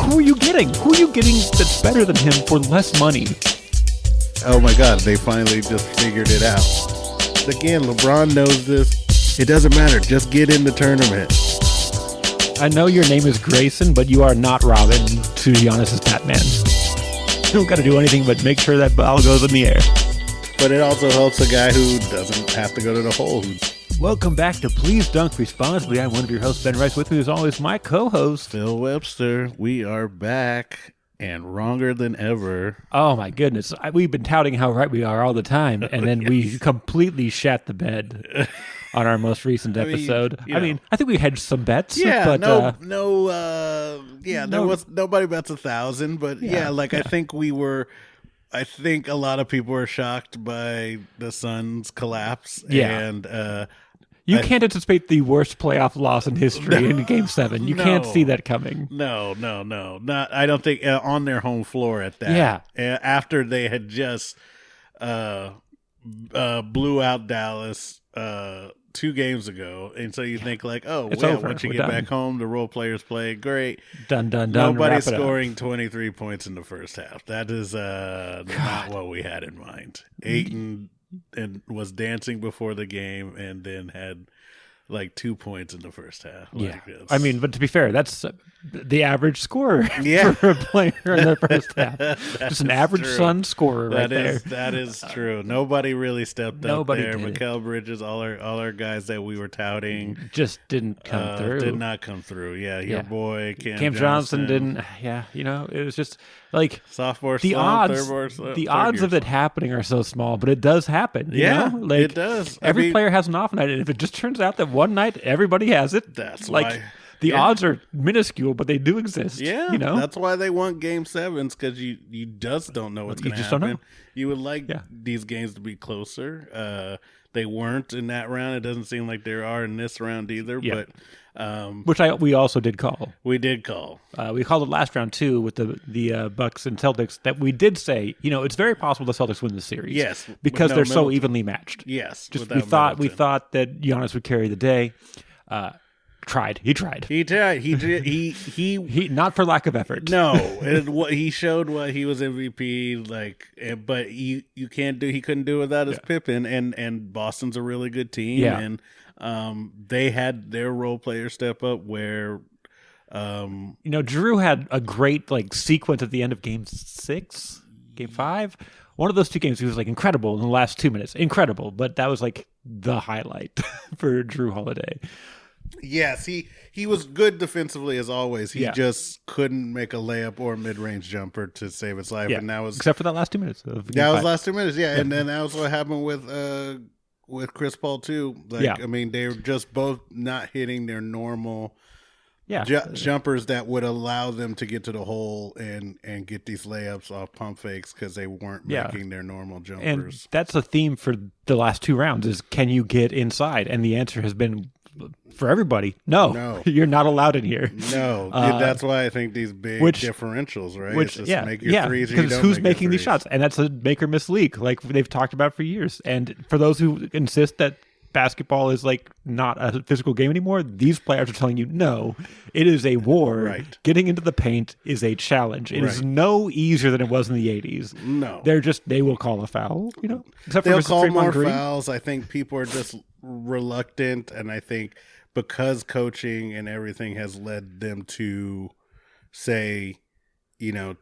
Who are you getting? Who are you getting that's better than him for less money? Oh my God, they finally just figured it out. Again, LeBron knows this. It doesn't matter. Just get in the tournament. I know your name is Grayson, but you are not Robin to Giannis' Batman. You don't got to do anything but make sure that ball goes in the air. But it also helps a guy who doesn't have to go to the hole. Welcome back to Please Dunk Responsibly. I'm one of your hosts, Ben Rice. With me, as always, my co-host, Phil Webster. We are back and wronger than ever. Oh, my goodness. We've been touting how right we are all the time, and then we completely shat the bed on our most recent episode. I mean, I think we had some bets. Yeah, but, there was nobody bets 1,000, but I think a lot of people were shocked by the Suns' collapse. Yeah. And you can't anticipate the worst playoff loss in history in Game 7. You can't see that coming. No. Not. I don't think on their home floor at that. Yeah. After they had just blew out Dallas 2 games ago, and so you think like, once you get back home, the role players play great. Done. Nobody's scoring 23 points in the first half. That is not what we had in mind. Ayton and was dancing before the game, and then had like 2 points in the first half. I mean, but to be fair, that's the average score for a player in the first half. Just an average Sun scorer there. That is true. Nobody really stepped up there. Mikal Bridges, all our guys that we were touting just didn't come through. Did not come through. Your boy Cam Johnson didn't. Yeah, it was just like sophomore the slump, odds of it happening are so small, but it does happen. You know? Like, it does. Every player has an off night, and if it just turns out that one night everybody has it, that's like why. The odds are minuscule, but they do exist. Yeah, that's why they want Game 7s, because you just don't know what's going to happen. Don't know. You would like these games to be closer. They weren't in that round. It doesn't seem like they are in this round either. Yeah. But which we also did call. We did call. We called it last round too with the Bucks and Celtics. That we did say, it's very possible the Celtics win the series. Yes, because they're so evenly matched. Yes, just we thought that Giannis would carry the day. He tried. He did. He not for lack of effort. No, he showed what he was MVP like, but you can't do. He couldn't do without his Pippen, and Boston's a really good team, and they had their role players step up where. Drew had a great sequence at the end of Game 6, Game 5. One of those 2 games, he was incredible in the last 2 minutes. Incredible, but that was the highlight for Drew Holiday. Yes, he was good defensively as always. He just couldn't make a layup or a mid-range jumper to save his life, and that was except for that last 2 minutes. Last 2 minutes, and then that was what happened with Chris Paul too. I mean, they were just both not hitting their normal jumpers that would allow them to get to the hole and get these layups off pump fakes, because they weren't making their normal jumpers. And that's a theme for the last 2 rounds: is can you get inside? And the answer has been, for everybody, no, you're not allowed in here. No, that's why I think these big differentials, right? Make your threes, because who's making these shots? And that's a make or miss league, like they've talked about for years. And for those who insist that basketball is not a physical game anymore, these players are telling you, no, it is a war. Right. Getting into the paint is a challenge. It is no easier than it was in the 80s. No. They will call a foul, except they'll for call more Green. Fouls. I think people are just reluctant, and I think because coaching and everything has led them to say,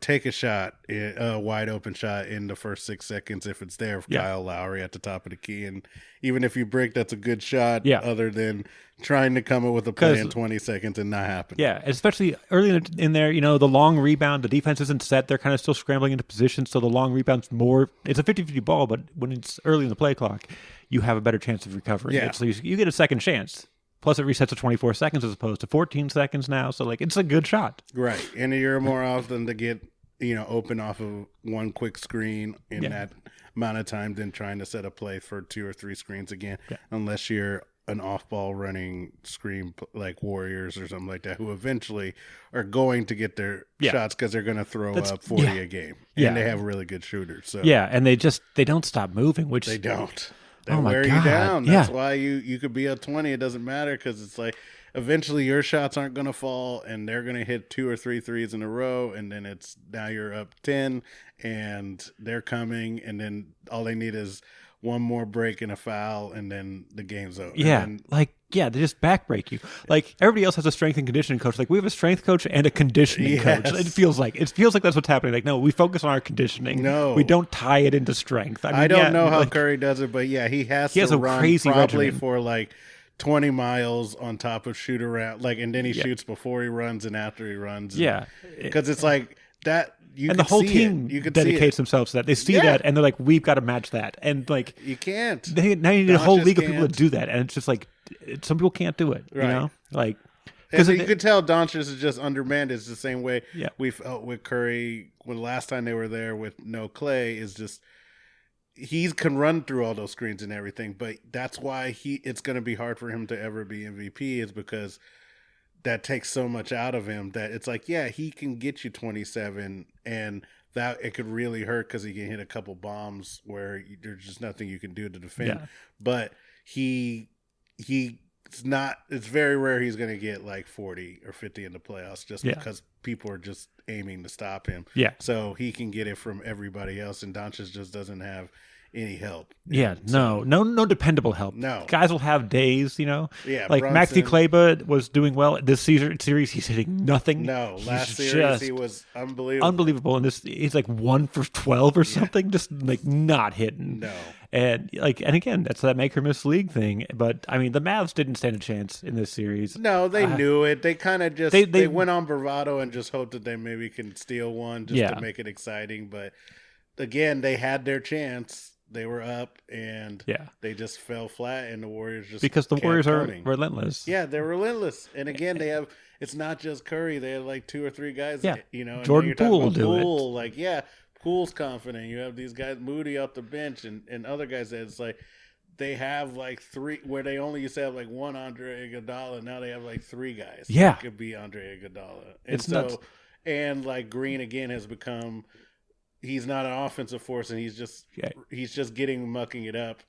take a shot, a wide open shot in the first 6 seconds if it's there. Kyle Lowry at the top of the key, and even if you break, that's a good shot. Other than trying to come up with a play in 20 seconds and not happen. Yeah, especially early in there, the long rebound, the defense isn't set. They're kind of still scrambling into position, so the long rebound's more. It's a 50-50 ball, but when it's early in the play clock, you have a better chance of recovering it. So you get a second chance. Plus, it resets to 24 seconds as opposed to 14 seconds now. So, it's a good shot. Right. And you're more often to get, open off of one quick screen in that amount of time than trying to set a play for 2 or 3 screens again, unless you're an off-ball running screen like Warriors or something like that, who eventually are going to get their shots because they're going to throw up 40 a game. And they have really good shooters. So. Yeah, and they don't stop moving, which... They don't. They wear you down. That's why you could be a 20. It doesn't matter, because it's eventually your shots aren't going to fall, and they're going to hit 2 or 3 threes in a row, and then it's now you're up 10, and they're coming, and then all they need is one more break and a foul, and then the game's over. Yeah, and they just backbreak you. Like everybody else has a strength and conditioning coach. Like we have a strength coach and a conditioning coach. It feels like that's what's happening. Like no, we focus on our conditioning. No, we don't tie it into strength. I don't know how Curry does it, but yeah, he has to run crazy probably regimen. for like 20 miles on top of shoot around, like, and then he shoots before he runs and after he runs. Because it's like that. And the whole team dedicates themselves to that. They see that, and they're like, "We've got to match that." And like, you can't. Now you need a whole league of people to do that, and it's just like some people can't do it. Right. You know, like because you could tell Doncic is just undermanned. It's the same way Yeah. we felt with Curry when last time they were there with no Clay. Is just he can run through all those screens and everything, but that's why it's going to be hard for him to ever be MVP. Is because that takes so much out of him that it's like, yeah, he can get you 27, and that it could really hurt because he can hit a couple bombs where there's just nothing you can do to defend. Yeah. But it's not. It's very rare he's going to get like 40 or 50 in the playoffs just because people are just aiming to stop him. Yeah. So he can get it from everybody else, and Doncic just doesn't have any help. Yeah, no dependable help. No. Guys will have days, you know. Yeah, like Brunson. Maxi Kleber was doing well this series. He's hitting nothing. No, last series he was unbelievable. And he's like 1 for 12 or something, just like not hitting. No. And again, that's that make or miss league thing. But I mean, the Mavs didn't stand a chance in this series. No, they knew it. They kind of just they went on bravado and just hoped that they maybe can steal one just to make it exciting. But again, they had their chance. They were up, and they just fell flat, and the Warriors just because the Warriors are relentless. Yeah, they're relentless, and again, they have. It's not just Curry; they have like 2 or 3 guys. Yeah, you know, Jordan Poole will do it. Like, Poole's confident. You have these guys, Moody off the bench, and other guys that it's like they have like 3 where they only used to have like one Andre Iguodala. Now they have like 3 guys. Yeah, that could be Andre Iguodala, and it's nuts. And like Green again has become. He's not an offensive force, and he's just mucking it up.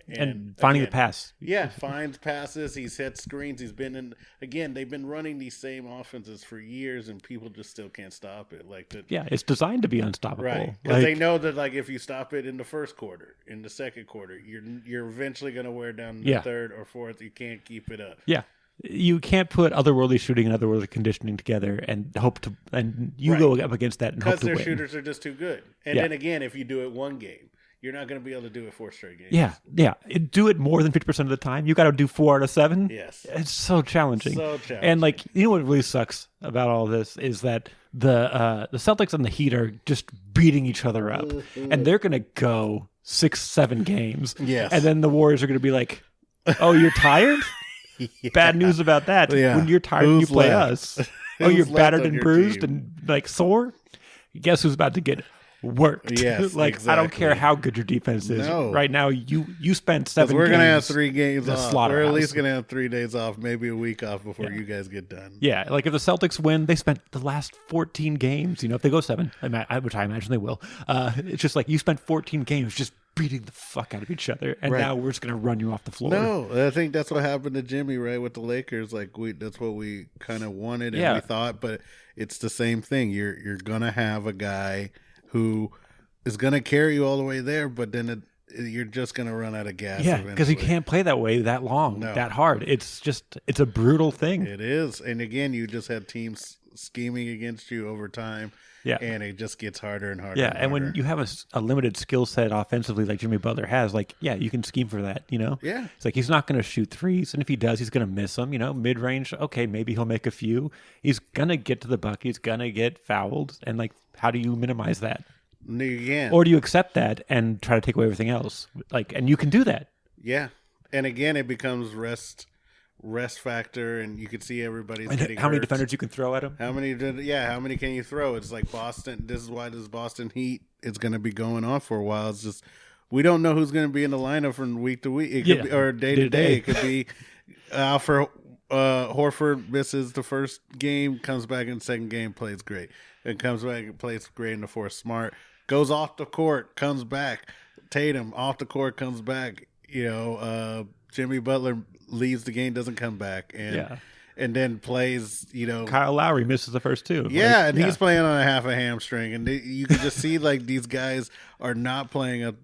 And finding the pass. Yeah, finds passes. He's hit screens. He's been in again. They've been running these same offenses for years, and people just still can't stop it. It's designed to be unstoppable, right? Because they know that like if you stop it in the first quarter, in the second quarter, you're eventually going to wear down the third or fourth. You can't keep it up. Yeah. You can't put otherworldly shooting and otherworldly conditioning together and hope to, and you go up against that and hope to win. Because their shooters are just too good. And then again, if you do it one game, you're not going to be able to do it 4 straight games. Yeah. Do it more than 50% of the time. You got to do 4 out of 7. Yes. It's so challenging. And like, you know what really sucks about all this is that the Celtics and the Heat are just beating each other up, and they're going to go 6-7 games. Yes. And then the Warriors are going to be like, "Oh, you're tired." Bad news about that. Yeah. When you're tired, you play us. Oh, you're battered and bruised and like sore. Guess who's about to get worked? Yes, like exactly. I don't care how good your defense is. No. Right now, you spent 7 games. We're gonna have 3 games off. We're at least slaughterhouse. gonna have 3 days off, maybe a week off before you guys get done. Yeah, like if the Celtics win, they spent the last 14 games. You know, if they go 7, which I imagine they will, it's just like you spent 14 games just beating the fuck out of each other, and now we're just gonna run you off the floor. No, I think that's what happened to Jimmy, right, with the Lakers. Like that's what we kind of wanted and we thought, but it's the same thing. You're gonna have a guy who is gonna carry you all the way there, but then you're just gonna run out of gas. Yeah, because you can't play that way that long, that hard. It's a brutal thing. It is, and again, you just had teams scheming against you over time. Yeah. And it just gets harder and harder. Yeah, and when you have a limited skill set offensively like Jimmy Butler has, like, you can scheme for that, you know? Yeah. It's like he's not going to shoot threes, and if he does, he's going to miss them, you know? Mid-range, okay, maybe he'll make a few. He's going to get to the bucket. He's going to get fouled, and, like, how do you minimize that? Again. Or do you accept that and try to take away everything else? Like, and you can do that. Yeah. And again, it becomes rest factor, and you can see everybody's getting how many hurt. defenders you can throw at him? How many can you throw? It's like Boston. This is why this Boston Heat is going to be going on for a while. It's just we don't know who's going to be in the lineup from week to week. It could be, or day to day. It could be Alfred Horford misses the first game, comes back in the second game, plays great, and comes back and plays great in the fourth. Smart goes off the court, comes back. Tatum off the court, comes back. You know, Jimmy Butler leaves the game, doesn't come back, and and then plays, Kyle Lowry misses the first two. Yeah, and he's playing on a half a hamstring, and you can just see like these guys are not playing a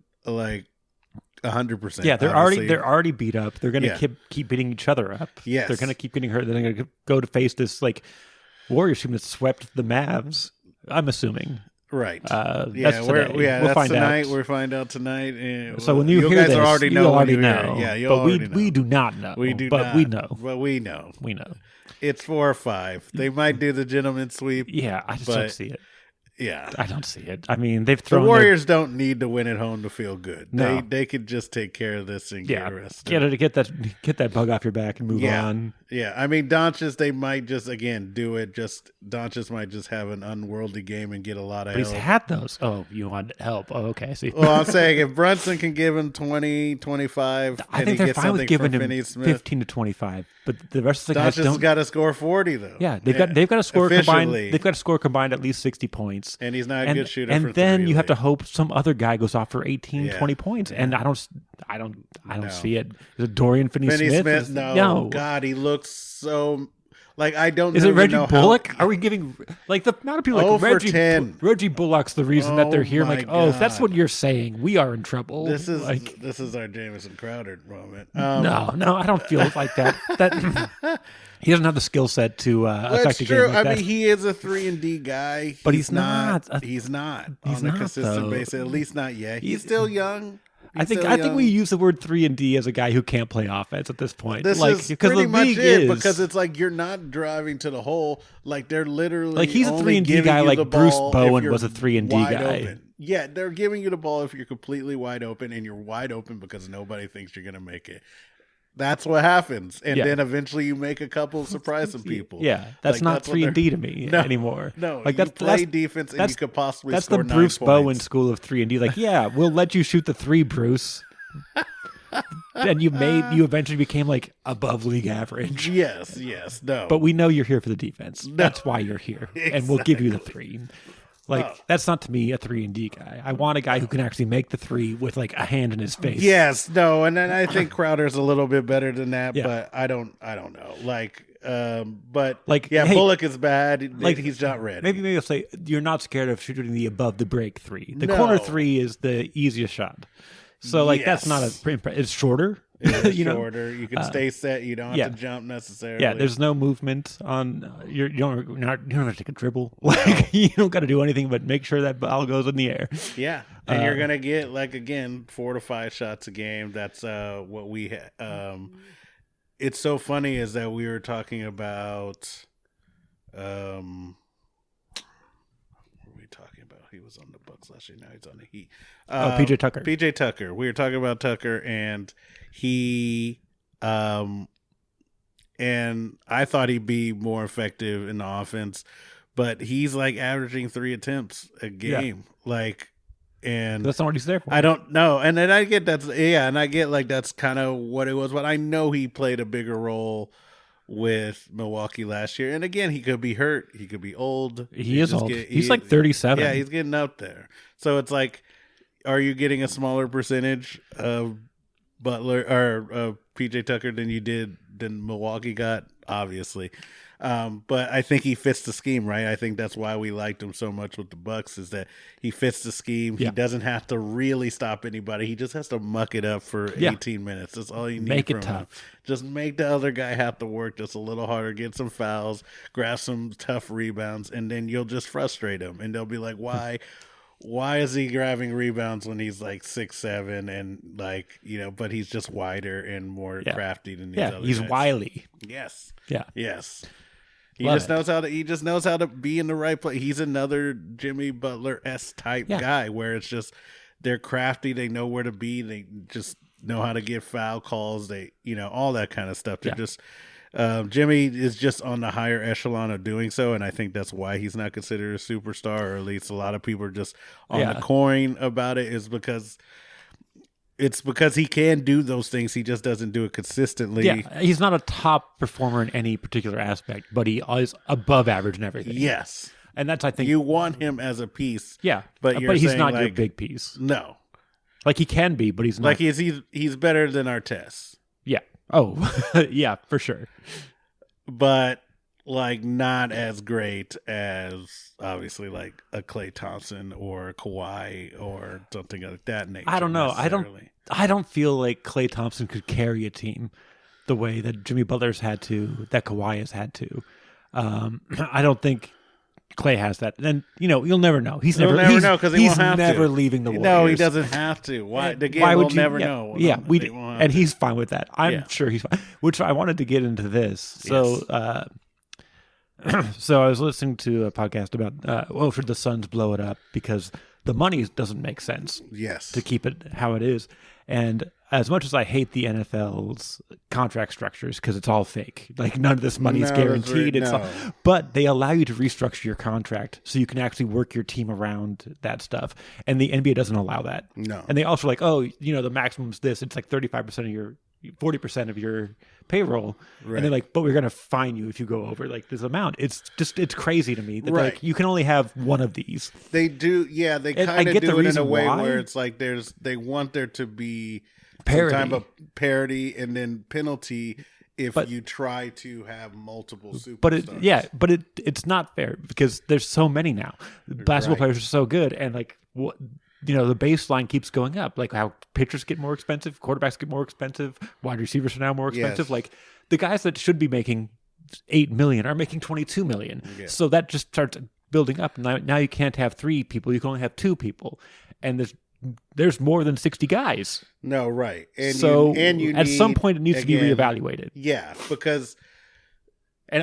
100%. Yeah, they're already beat up. They're going to keep beating each other up. Yes, they're going to keep getting hurt. They're going to go to face this like Warriors team that swept the Mavs. I'm assuming. Right. That's that's tonight. Out. We'll find out tonight. So when you hear guys this, already you know. already know. Yeah, you but already know. We do not know. We do but not. We know. But we know. We know. It's 4 or 5. They might do the gentleman's sweep. Yeah, I just don't see it. Yeah, I don't see it. I mean, they've thrown the Warriors don't need to win at home to feel good. No. They could just take care of this and get arrested. Get that bug off your back and move on. Yeah, I mean, Doncic, they might just again do it. Doncic might just have an unworldly game and get a lot of help. He's had those. Oh, you want help? Oh, okay. See. Well, I'm saying if Brunson can give him 20, 25, I think they're fine with giving him Finney-Smith, 15 to 25. But the rest of the guys don't. Got to score 40 though. Yeah, they've got to score combined. They've got to score combined at least 60 points. And he's not a good shooter. And then you have to hope some other guy goes off for 18, 20 points. And I don't see it. Is it Dorian Finney-Smith? No. God, he looks so. Like I don't. Is it Reggie Bullock? How... Are we giving like the amount of people like Reggie Bullock's the reason that they're here? I'm like, if that's what you're saying, we are in trouble. This is our Jamison Crowder moment. No, I don't feel like that. That he doesn't have the skill set to affect a game like that. I mean, he is a 3-and-D guy, but he's not. He's not on a consistent basis. At least not yet. He's still young. I think we use the word 3-and-D as a guy who can't play offense at this point. This is pretty much it because it's like you're not driving to the hole. Like they're literally like he's a 3-and-D guy. Like Bruce Bowen was a 3-and-D guy. Open. Yeah, they're giving you the ball if you're completely wide open, and you're wide open because nobody thinks you're going to make it. That's what happens, and then eventually you make a couple surprise some people. Yeah, that's not 3-and-D to me anymore. No, like that's play defense, and you could possibly. That's score the Bruce 9 Bowen points. school of 3-and-D. Like, yeah, we'll let you shoot the 3, Bruce. And you eventually became like above league average. Yes, no. But we know you're here for the defense. No. That's why you're here, and we'll give you the 3. Like that's not to me a 3-and-D guy. I want a guy who can actually make the 3 with like a hand in his face. Yes, no, and then I think Crowder's a little bit better than that, but I don't know. Bullock is bad. Like he's not ready. Maybe I'll say you're not scared of shooting the above the break 3. The corner 3 is the easiest shot. So that's not it's shorter. It's shorter. You can stay set. You don't have to jump necessarily. Yeah, there's no movement on. You don't have to take a dribble. Like you don't got to do anything but make sure that ball goes in the air. Yeah, and you're gonna get 4 to 5 shots a game. That's what we. It's so funny is that we were talking about. He was on the Bucks last year. Now he's on the Heat. PJ Tucker. PJ Tucker. We were talking about Tucker, and he, and I thought he'd be more effective in the offense, but he's like averaging 3 attempts a game. And that's not what he's there for. I don't know. And then I get that's kind of what it was, but I know he played a bigger role with Milwaukee last year. And again, he could be hurt. He could be old. He is old. He's like 37. Yeah, he's getting up there. So it's like, are you getting a smaller percentage of Butler or PJ Tucker than Milwaukee got? Obviously. But I think he fits the scheme, right? I think that's why we liked him so much with the Bucks is that he fits the scheme. Yeah. He doesn't have to really stop anybody. He just has to muck it up for 18 minutes. That's all you need. Make it from tough. him. Just make the other guy have to work just a little harder, get some fouls, grab some tough rebounds, and then you'll just frustrate him. And they'll be like, why is he grabbing rebounds when he's like 6'7" and but he's just wider and more crafty than these other guys. He's wily. Yes. Yeah. Yes. He just knows how to be in the right place. He's another Jimmy Butler-esque type guy where it's just they're crafty, they know where to be, they just know how to get foul calls, they all that kind of stuff. They're just Jimmy is just on the higher echelon of doing so, and I think that's why he's not considered a superstar, or at least a lot of people are just on the coin about it, is because he can do those things. He just doesn't do it consistently. Yeah, he's not a top performer in any particular aspect, but he is above average in everything. Yes. And that's, I think... You want him as a piece. Yeah, but he's not your big piece. No. Like he can be, but he's not. Like he's better than Artest. Yeah. Oh, yeah, for sure. but like not as great as obviously like a Klay Thompson or a Kawhi or something like that nature. I don't know. I don't feel like Klay Thompson could carry a team the way that Jimmy Butler's had to, that Kawhi has had to. I don't think Klay has that. And you'll never know. He'll never know because he won't have to. He's never leaving the Warriors. No, he doesn't have to. Why? The game will never know. Yeah, and he's fine with that. I'm sure he's fine. Which I wanted to get into this. So, so I was listening to a podcast about, should the Suns blow it up because the money doesn't make sense. Yes, to keep it how it is. And as much as I hate the NFL's contract structures because it's all fake, like none of this money is guaranteed. But they allow you to restructure your contract so you can actually work your team around that stuff. And the NBA doesn't allow that. No. And they also like, the maximum's this. It's like 35% of your 40% of your payroll, right. And they're like, but we're going to fine you if you go over like this amount. It's crazy to me that like you can only have one of these. They do, yeah. They kind of do it in a way where it's like they want there to be parity. Some type of parity and then penalty if you try to have multiple superstars. But it's not fair because there's so many now. Basketball players are so good, and like what. The baseline keeps going up, like how pitchers get more expensive, quarterbacks get more expensive, wide receivers are now more expensive. Yes. Like the guys that should be making $8 million are making $22 million. Yeah. So that just starts building up. Now you can't have 3 people; you can only have 2 people, and there's more than 60 guys. No, right. And so you at some point it needs to be reevaluated. Yeah, because.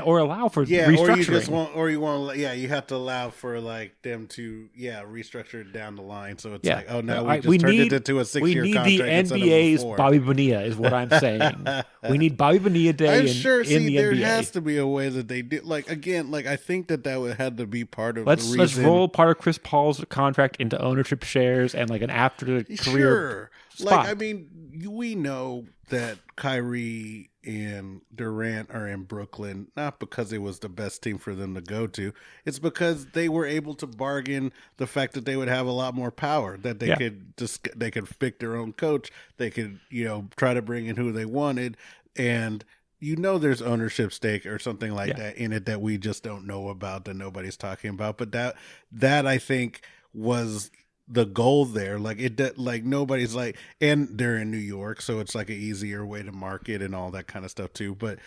Or allow for restructuring. You have to allow for like them to restructure it down the line. So it's like, oh no, we turned it into a 6-year contract. We need the NBA's Bobby Bonilla is what I'm saying. We need Bobby Bonilla Day in the NBA. There has to be a way that they do. Like again, like I think that would have to be part of the reason. Let's roll part of Chris Paul's contract into ownership shares and like an after the career spot. Like I mean, we know that Kyrie and Durant are in Brooklyn, not because it was the best team for them to go to. It's because they were able to bargain the fact that they would have a lot more power, that they could pick their own coach. They could, try to bring in who they wanted. And, there's ownership stake or something like that in it that we just don't know about, that nobody's talking about. But that I think was the goal there. Like nobody's like, and they're in New York, so it's like an easier way to market and all that kind of stuff too. But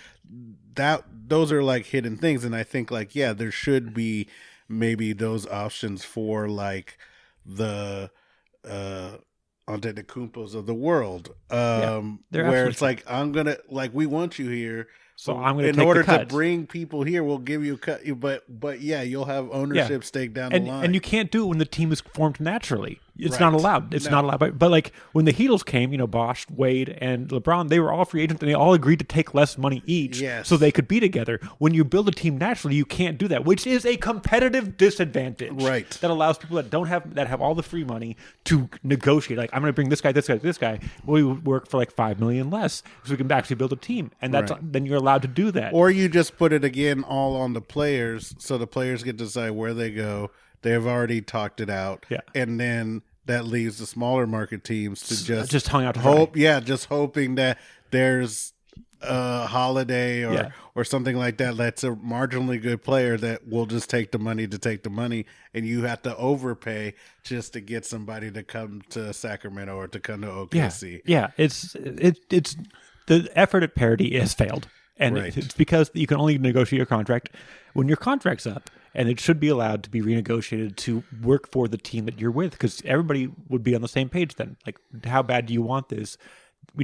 those are like hidden things. And I think like, there should be maybe those options for like the Antetokounmpos of the world, where it's like, we want you here. So I'm going to in order to bring people here, we'll give you a cut. But you'll have ownership stake down the line. And you can't do it when the team is formed naturally. It's not allowed. It's not allowed. But like when the Heatles came, Bosh, Wade, and LeBron, they were all free agents, and they all agreed to take less money each, so they could be together. When you build a team naturally, you can't do that, which is a competitive disadvantage. Right. That allows people that have all the free money to negotiate. Like I'm going to bring this guy, this guy, this guy. We work for like $5 million less, so we can actually build a team, and then you're allowed to do that. Or you just put it again all on the players, so the players get to decide where they go. They've already talked it out, and then that leaves the smaller market teams to just hung out to hope. Yeah, just hoping that there's a Holiday or something like that. That's a marginally good player that will just take the money, and you have to overpay just to get somebody to come to Sacramento or to come to OKC. It's the effort at parity has failed. And it's because you can only negotiate your contract when your contract's up, and it should be allowed to be renegotiated to work for the team that you're with, because everybody would be on the same page then. Like, how bad do you want this? We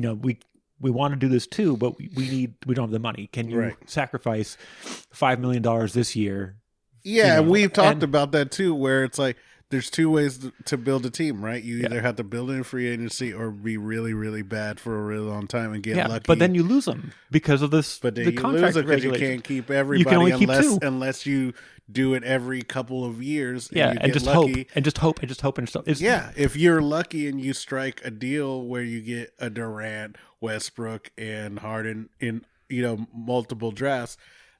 want to do this too, but we don't have the money. Can you sacrifice $5 million this year? Yeah, we've talked about that too, where it's like, there's 2 ways to build a team, right? You either have to build in free agency or be really, really bad for a really long time and get lucky. But then you lose them because of this. But then you lose them because you can't keep everybody. You can only keep 2 unless you do it every couple of years. And just hope. If you're lucky and you strike a deal where you get a Durant, Westbrook, and Harden in multiple drafts,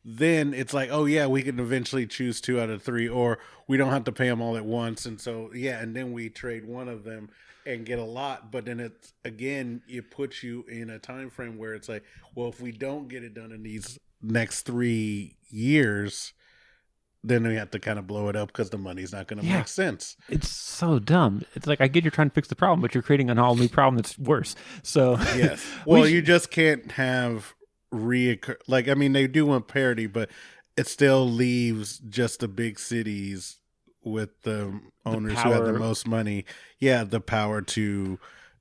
then it's like, we can eventually choose 2 out of 3, or we don't have to pay them all at once. And so, and then we trade one of them and get a lot. But then it puts you in a time frame where it's like, well, if we don't get it done in these next 3 years, then we have to kind of blow it up because the money's not going to make sense. It's so dumb. It's like, I get you're trying to fix the problem, but you're creating an all new problem that's worse. So yes, well, you just can't have like, I mean, they do want parity, but it still leaves just the big cities with the owners who have the most money. Yeah, the power to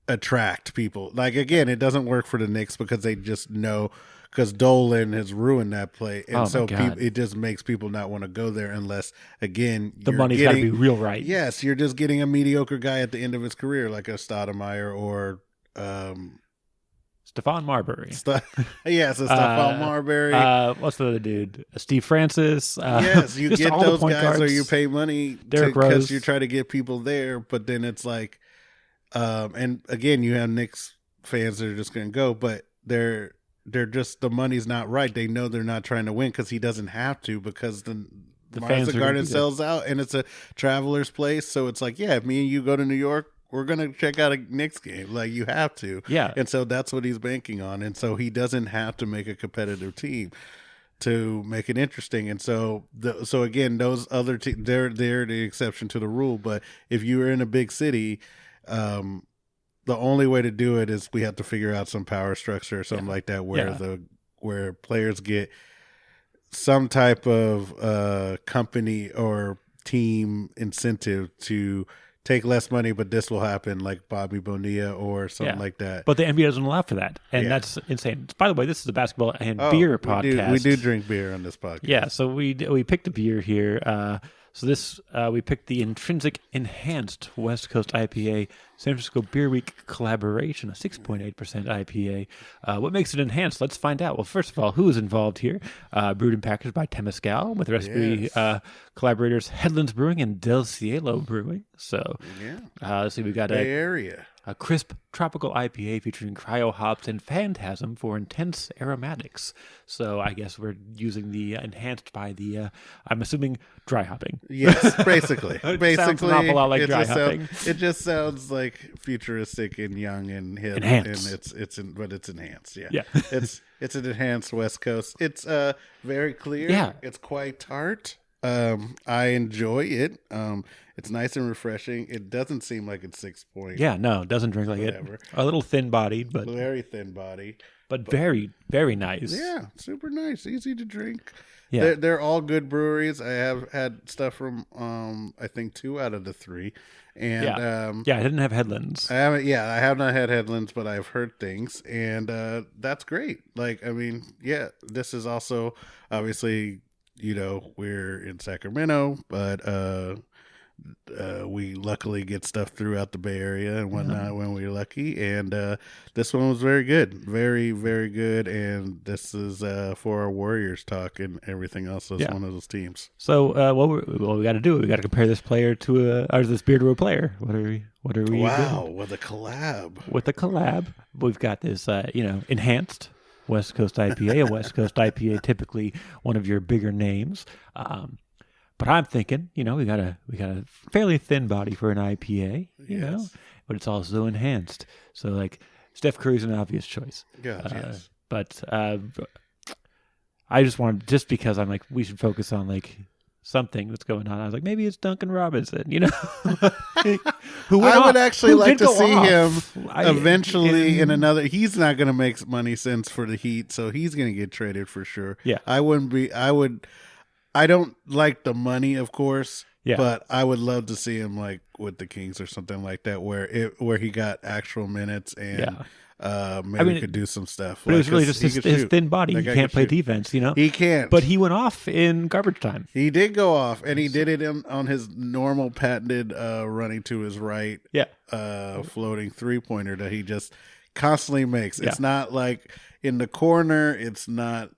attract people. Like, again, it doesn't work for the Knicks because they just know. Because Dolan has ruined that play, and so it just makes people not want to go there unless, again, the money's got to be real right. Yes, you're just getting a mediocre guy at the end of his career, like a Stoudemire or Stephon Marbury. Stephon Marbury. What's the other dude? Steve Francis. Yes, you get those guys, guards. Or you pay money because you try to get people there, but then it's like, and again, you have Knicks fans that are just going to go, but they're just, the money's not right. They know they're not trying to win because he doesn't have to, because the Madison Garden sells out and it's a traveler's place. So it's like, yeah, if me and you go to New York, we're going to check out a Knicks game. Like, you have to. Yeah. And so that's what he's banking on. And so he doesn't have to make a competitive team to make it interesting. And so, again, those other teams, they're the exception to the rule. But if you were in a big city, the only way to do it is we have to figure out some power structure or something like that, where players get some type of company or team incentive to take less money, but this will happen, like Bobby Bonilla or something like that. But the NBA doesn't allow for that, and that's insane. By the way, this is a basketball and beer podcast. We do drink beer on this podcast. Yeah, so we picked a beer here. So this, we picked the Intrinsic Enhanced West Coast IPA San Francisco Beer Week collaboration, a 6.8% IPA. What makes it enhanced? Let's find out. Well, first of all, who is involved here? Brewed and packaged by Temescal with recipe collaborators Headlands Brewing and Del Cielo Brewing. So, let's see, we got Bay Area. A crisp tropical IPA featuring cryo hops and phantasm for intense aromatics. So I guess we're using the enhanced by the, I'm assuming, dry hopping. Yes, basically. Sounds an awful lot like dry hopping. It just sounds like futuristic and young and hip. Enhanced. And but it's enhanced. Yeah. Yeah. It's an enhanced West Coast. It's very clear. Yeah. It's quite tart. I enjoy it. It's nice and refreshing. It doesn't seem like it's 6 point. Yeah, no, it doesn't drink like whatever. it. A little thin bodied, but very thin body. But very, very nice. Yeah, super nice. Easy to drink. Yeah. They're all good breweries. I have had stuff from I think 2 out of the 3. And I didn't have Headlands. I have not had Headlands, but I've heard things, and that's great. Like, I mean, this is also obviously, we're in Sacramento, but we luckily get stuff throughout the Bay Area and whatnot when we're lucky. And this one was very good, very, very good. And this is for our Warriors talk and everything else. As one of those teams. So what we got to do? We got to compare this player to this beer to a player. What are we? Wow, doing? with a collab. With a collab, we've got this enhanced West Coast IPA. A West Coast IPA, typically one of your bigger names. But I'm thinking, we got a fairly thin body for an IPA, you know, but it's also enhanced. So like Steph Curry's an obvious choice. Yes. But I just because I'm like, we should focus on like something that's going on. I was like, maybe it's Duncan Robinson, who I would actually like to see him eventually in another. He's not going to make money sense for the Heat, so he's going to get traded for sure. Yeah. I don't like the money, of course, but I would love to see him like with the Kings or something like that, where he got actual minutes and maybe could do some stuff. But it was really just his thin body. He can't play defense, He can't. But he went off in garbage time. He did go off, and he did it on his normal patented running to his right, floating 3-pointer that he just constantly makes. It's not like in the corner. It's not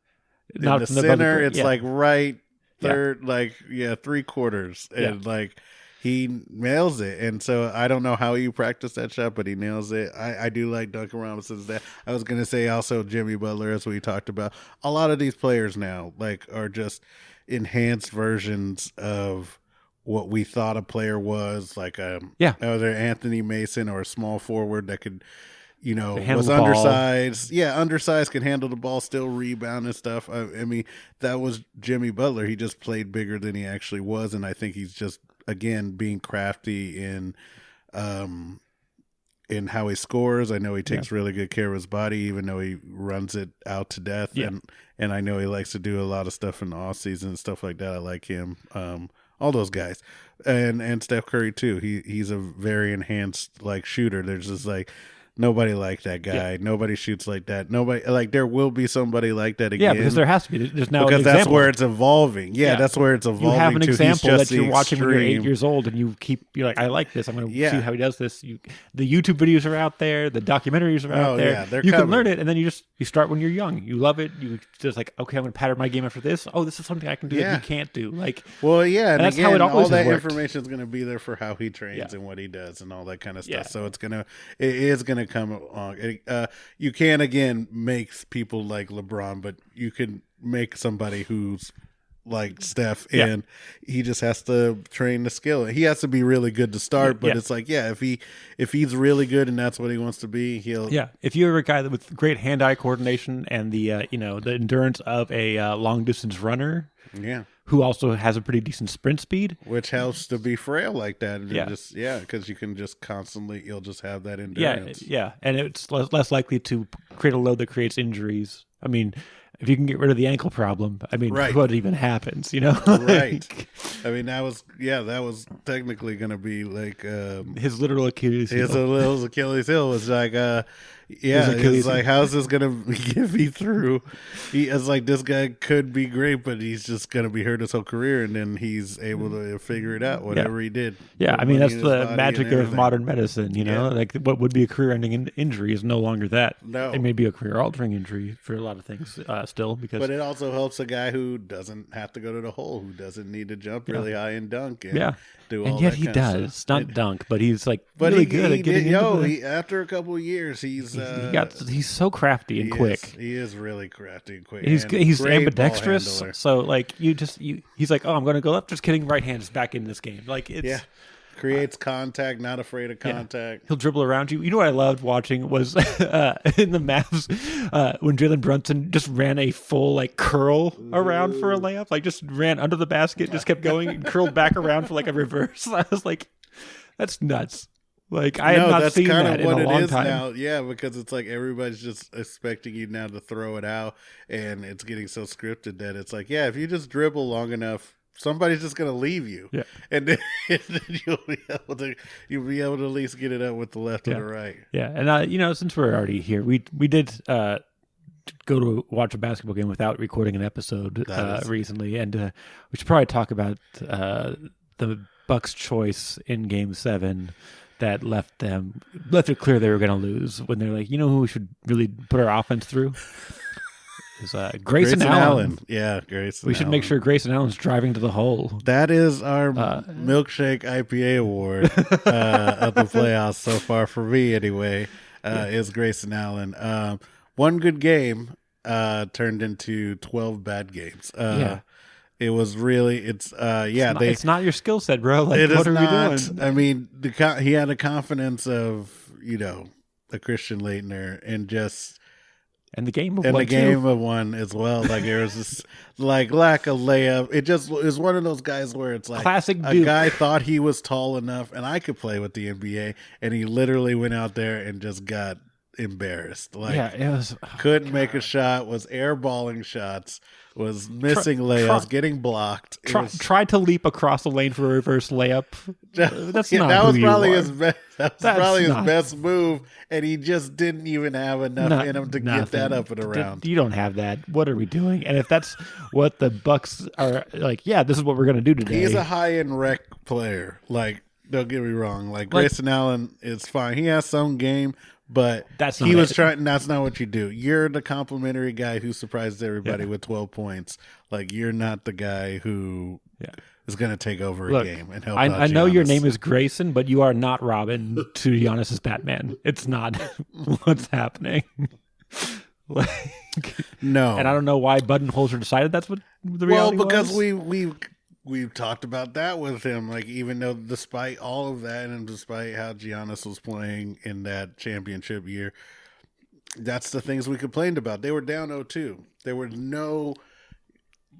in the center. It's like right. Third, 3/4, and like he nails it. And so I don't know how you practice that shot, but he nails it. I do like Duncan Robinson's that. I was gonna say also Jimmy Butler, as we talked about. A lot of these players now are just enhanced versions of what we thought a player was. Like either Anthony Mason or a small forward that could was undersized. Yeah, undersized, can handle the ball, still rebound and stuff. I mean, that was Jimmy Butler. He just played bigger than he actually was, and I think he's just, again, being crafty in how he scores. I know he takes really good care of his body, even though he runs it out to death. Yeah. And I know he likes to do a lot of stuff in the off season and stuff like that. I like him. All those guys. And Steph Curry too. He's a very enhanced shooter. There's just nobody like that guy. Yeah. Nobody shoots like that. Nobody there will be somebody like that again. Yeah, because there has to be. There's now because that's where it's evolving. Yeah, that's where it's evolving. You have an example that you're watching extreme. when you're 8 years old, and you're like, I like this. I'm going to see how he does this. The YouTube videos are out there. The documentaries are out there. Yeah, they're you coming. Can learn it, and then you start when you're young. You love it. You just okay, I'm going to pattern my game after this. Oh, this is something I can do that you can't do. And that's again, how it always all that worked. information is going to be there for how he trains and what he does and all that kind of stuff. So it is gonna come along. You can again make people like LeBron, but you can make somebody who's like Steph, and he just has to train the skill. He has to be really good to start, but it's if he's really good and that's what he wants to be, he'll. Yeah, if you're a guy with great hand-eye coordination and the the endurance of a long-distance runner, who also has a pretty decent sprint speed, which helps to be frail like that. And because you can just constantly, you'll just have that endurance. And it's less likely to create a load that creates injuries. I mean, if you can get rid of the ankle problem, I mean, what even happens, Right. I mean, that was technically going to be his literal Achilles heel. His Achilles heel was it's like, how's this going to get me through? It's like, this guy could be great, but he's just going to be hurt his whole career, and then he's able to figure it out, whatever he did. Yeah, I mean, that's the magic of modern medicine, what would be a career-ending injury is no longer that. No. It may be a career-altering injury for a lot of things still. But it also helps a guy who doesn't have to go to the hole, who doesn't need to jump really high and dunk and do all that. And yet he does. Not dunk, but he's really good at getting after a couple of years, he's so crafty and quick. He is really crafty and quick. He's ambidextrous. So he's like, oh, I'm going to go left. Just kidding. Right hand is back in this game. Creates contact, not afraid of contact. He'll dribble around you. You know what I loved watching was in the Mavs when Jalen Brunson just ran a full curl around for a layup. Just ran under the basket, just kept going and curled back around for a reverse. I was like, that's nuts. I have not seen that in a long time. Now. Yeah, because it's everybody's just expecting you now to throw it out, and it's getting so scripted that it's if you just dribble long enough, somebody's just going to leave you. Yeah. And then you'll be able to at least get it up with the left or the right. Yeah. And, since we're already here, we did go to watch a basketball game without recording an episode recently. And we should probably talk about the Bucks' choice in Game 7 that left it clear they were going to lose when they're like, who we should really put our offense through? Is Grayson Allen. Yeah, Grayson We should make sure Grayson Allen's driving to the hole. That is our Milkshake IPA award of the playoffs so far for me anyway, is Grayson Allen. One good game turned into 12 bad games. It was really, it's not your skill set, bro. What are we doing? I mean, he had a confidence of, a Christian Leitner and the game of one as well. There was this lack of layup. It just is one of those guys where it's classic a guy thought he was tall enough and I could play with the NBA, and he literally went out there and just got embarrassed. It was couldn't make a shot, was airballing shots, was missing layups, getting blocked. Tried to leap across the lane for a reverse layup. That's not that who was probably you his best. That was probably his best move, and he just didn't even have enough in him to get that up and around. You don't have that. What are we doing? And if that's what the Bucks are this is what we're going to do today. He's a high-end rec player. Don't get me wrong. Grayson Allen is fine. He has some game. But that's not what you do. You're the complimentary guy who surprises everybody with 12 points. You're not the guy who is going to take over a game and help out I know Giannis. your name is Grayson, but you are not Robin to Giannis's Batman. It's not what's happening. No. And I don't know why Budenholzer decided that's what the reality was. Well, because we've talked about that with him. Like, even though despite all of that and despite how Giannis was playing in that championship year, that's the things we complained about. They were down 0-2. There were no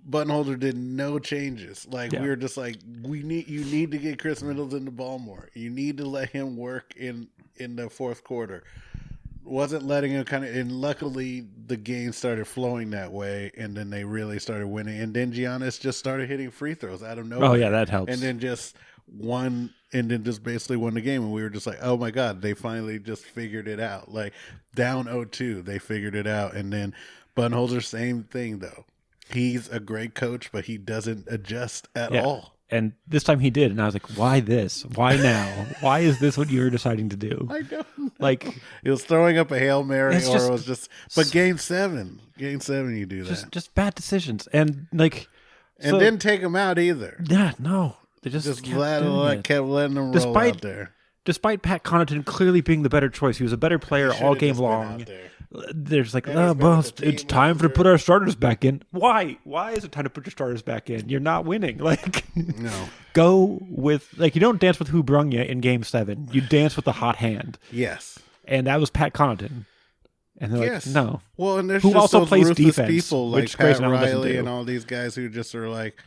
Buttonholzer did no changes. Like we were just like, you need to get Chris Middleton the ball more. You need to let him work in the fourth quarter. Wasn't letting him and luckily the game started flowing that way, and then they really started winning. And then Giannis just started hitting free throws out of nowhere. Oh yeah, that helps. And then just won, and then just basically won the game. And we were just like, oh my God, they finally just figured it out. Like down 0-2, they figured it out. And then Buttonholzer, same thing though. He's a great coach, but he doesn't adjust at all. And this time he did, and I was like, why this? Why now? Why is this what you're deciding to do? I don't know. Like, he was throwing up a Hail Mary, or it was just, but game seven, you do that. Just bad decisions. And like, and didn't take him out either. Yeah, no. They just kept letting him roll out there. Despite Pat Connaughton clearly being the better choice, he was a better player all game long. There's like, it's time to put our starters back in. Why? Why is it time to put your starters back in? You're not winning. Like, no. Go with, like, you don't dance with who brung you in game 7. You dance with the hot hand. Yes. And that was Pat Connaughton. And they're like, no. Well, and there's who just also those plays ruthless defense, people like Pat Riley and all these guys who just are like,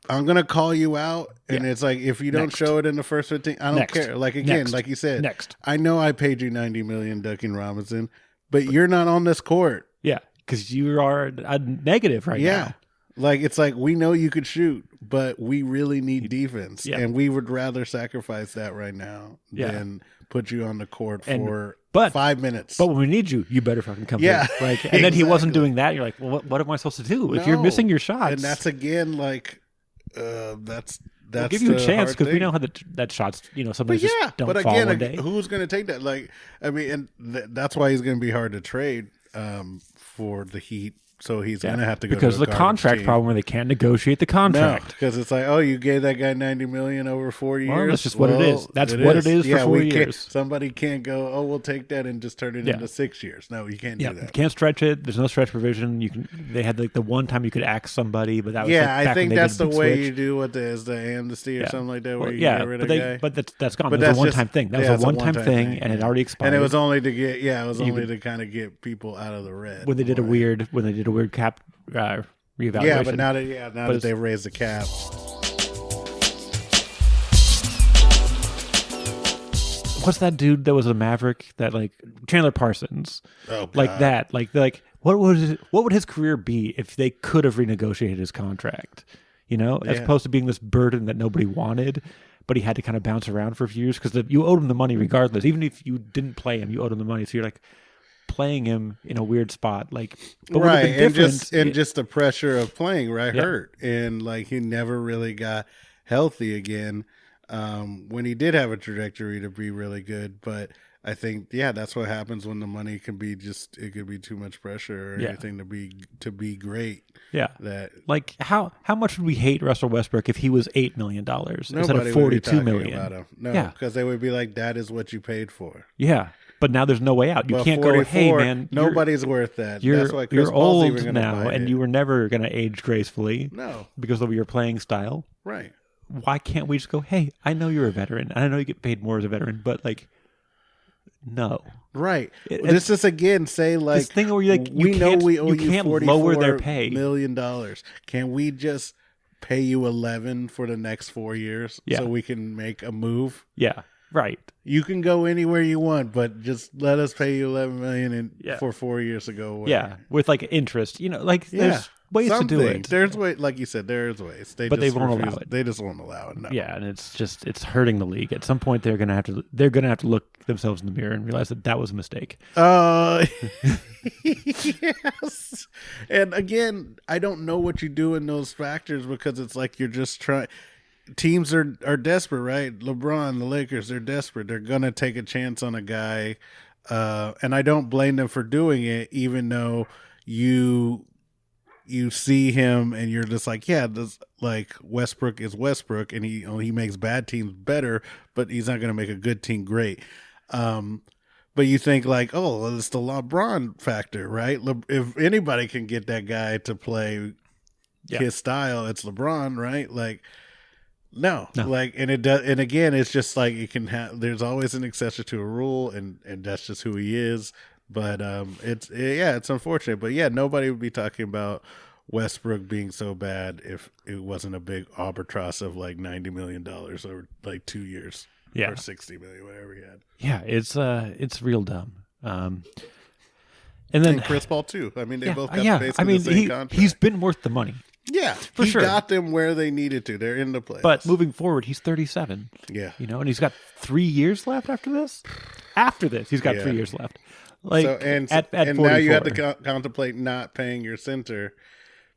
I'm going to call you out. And it's like, if you don't show it in the first 15, I don't care. Like, again, like you said, I know I paid you $90 million, Duncan Robinson, but you're not on this court. Yeah, because you are a negative right now. Like, it's like, we know you could shoot, but we really need defense. Yeah. And we would rather sacrifice that right now than put you on the court for 5 minutes. But when we need you, you better fucking come in. Like, and then he wasn't doing that. You're like, well, what am I supposed to do if you're missing your shots? And that's, again, like, that's we'll give you a chance because we know how that shots, sometimes just don't fall one day. Who's going to take that? Like, I mean, and that's why he's going to be hard to trade for the Heat. So he's going to have to go because to of the contract problem where they can't negotiate the contract. Because it's like, oh, you gave that guy $90 million over 4 years. Well, that's just what it is. That's what it is for 4 years. Somebody can't go, oh, we'll take that and just turn it into 6 years. No, you can't do that. You can't stretch it. There's no stretch provision. They had like the one time you could axe somebody, but that was I think that's the way you do what is the amnesty or something like that, where you get rid of a guy. But that's gone. But that's a one-time thing. That was a one-time thing, and it already expired. And it was only to get only to kind of get people out of the red when they did a weird cap reevaluation. Yeah, but now that they've raised the cap. What's that dude that was a Maverick that like Chandler Parsons? Oh, God. Like that. Like what would his career be if they could have renegotiated his contract? As opposed to being this burden that nobody wanted, but he had to kind of bounce around for a few years because you owed him the money regardless. Even if you didn't play him, you owed him the money. So you're like playing him in a weird spot, like, but right, and just the pressure of playing hurt, and like he never really got healthy again when he did have a trajectory to be really good. But I think that's what happens when the money can be it could be too much pressure or anything to be great. Yeah, that like how much would we hate Russell Westbrook if he was $8 million instead of $42 million? No, because they would be like, that is what you paid for. Yeah. But now there's no way out. You can't go, hey, man. Nobody's worth that. That's why Chris Paul's old now, and you were never going to age gracefully. No. Because of your playing style. Right. Why can't we just go, hey, I know you're a veteran, and I know you get paid more as a veteran, but, like, no. Right. This is, again, say, like, this thing where you, like, we owe you $44 million. Can we just pay you 11 for the next 4 years so we can make a move? Yeah. Right. You can go anywhere you want, but just let us pay you $11 million for 4 years to go away. Yeah, with like interest. There's ways to do it. There's ways, like you said, there's ways. They won't allow it. They just won't allow it. No. Yeah, and it's hurting the league. At some point, they're gonna have to look themselves in the mirror and realize that was a mistake. Yes. And again, I don't know what you do in those factors because it's like you're just trying. Teams are desperate, right? LeBron, the Lakers, they're desperate. They're going to take a chance on a guy. And I don't blame them for doing it, even though you see him and you're just like, like Westbrook is Westbrook and he makes bad teams better, but he's not going to make a good team great. But you think like, oh, well, it's the LeBron factor, right? If anybody can get that guy to play his style. It's LeBron, right? Like, no. Like, and it does. And again, it's just like it can have. There's always an exception to a rule, and that's just who he is. But it's unfortunate. But yeah, nobody would be talking about Westbrook being so bad if it wasn't a big albatross of like $90 million over like 2 years, or $60 million, whatever he had. Yeah, it's real dumb. And then Chris Paul too. I mean, they both got basically the same contract. He's been worth the money. Yeah, for sure. He got them where they needed to. They're in the playoffs. But moving forward, he's 37. Yeah, and he's got 3 years left after this. After this, he's got 3 years left. Like, so, and at now you have to contemplate not paying your center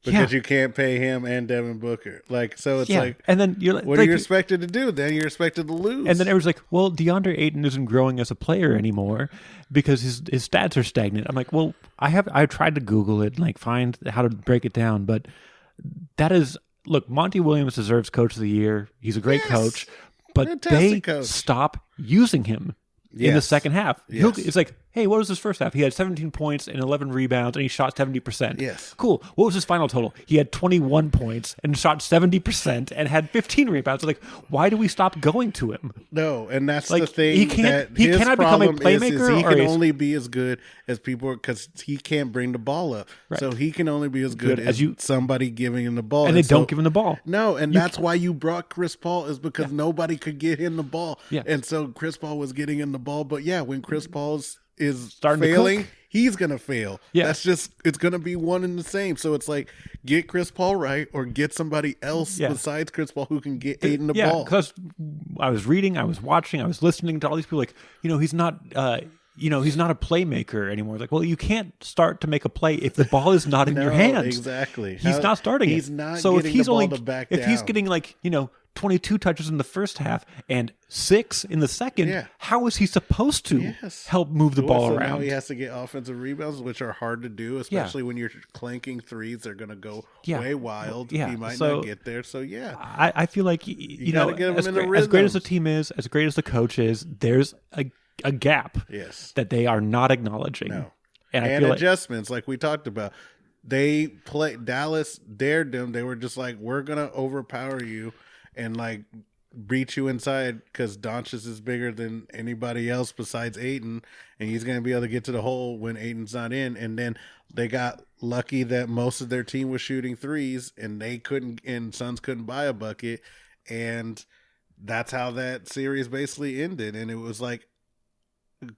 because you can't pay him and Devin Booker. Like, so it's like, and then you're like, what are you expected to do? Then you're expected to lose. And then everyone's like, well, DeAndre Ayton isn't growing as a player anymore because his stats are stagnant. I'm like, well, I tried to Google it and like find how to break it down, but that is, look, Monty Williams deserves Coach of the Year. He's a great coach, but fantastic they coach. Stop using him in the second half. It's like, hey, what was his first half? He had 17 points and 11 rebounds, and he shot 70%. Yes. Cool. What was his final total? He had 21 points and shot 70% and had 15 rebounds. Like, why do we stop going to him? No, and that's like, the thing. He cannot become a playmaker. He can only be as good as people because he can't bring the ball up. Right. So he can only be as good as somebody giving him the ball. And they don't give him the ball. No, and that's why you brought Chris Paul is because nobody could get him the ball. Yeah. And so Chris Paul was getting him the ball. But yeah, when Chris Paul's is starting failing, he's gonna fail. Yeah, that's just, it's gonna be one and the same. So it's like, get Chris Paul right or get somebody else besides Chris Paul who can get Ayton the ball. Because I was reading, I was watching, I was listening to all these people like, he's not he's not a playmaker anymore. Like, well, you can't start to make a play if the ball is not in your hands. Exactly. He's not starting he's it. Not so if he's only if he's getting like 22 touches in the first half and 6 in the second, how is he supposed to help move the ball around? Now he has to get offensive rebounds, which are hard to do, especially when you're clanking threes. They're going to go way wild. He might not get there. So I feel like you know, as great as the team is, as great as the coach is, there's a gap that they are not acknowledging. No. And I feel adjustments like we talked about. They Dallas dared them. They were just like, we're going to overpower you and like breach you inside because Doncic is bigger than anybody else besides Ayton, and he's going to be able to get to the hole when Ayton's not in. And then they got lucky that most of their team was shooting threes, and they couldn't, and Suns couldn't buy a bucket, and that's how that series basically ended. And it was like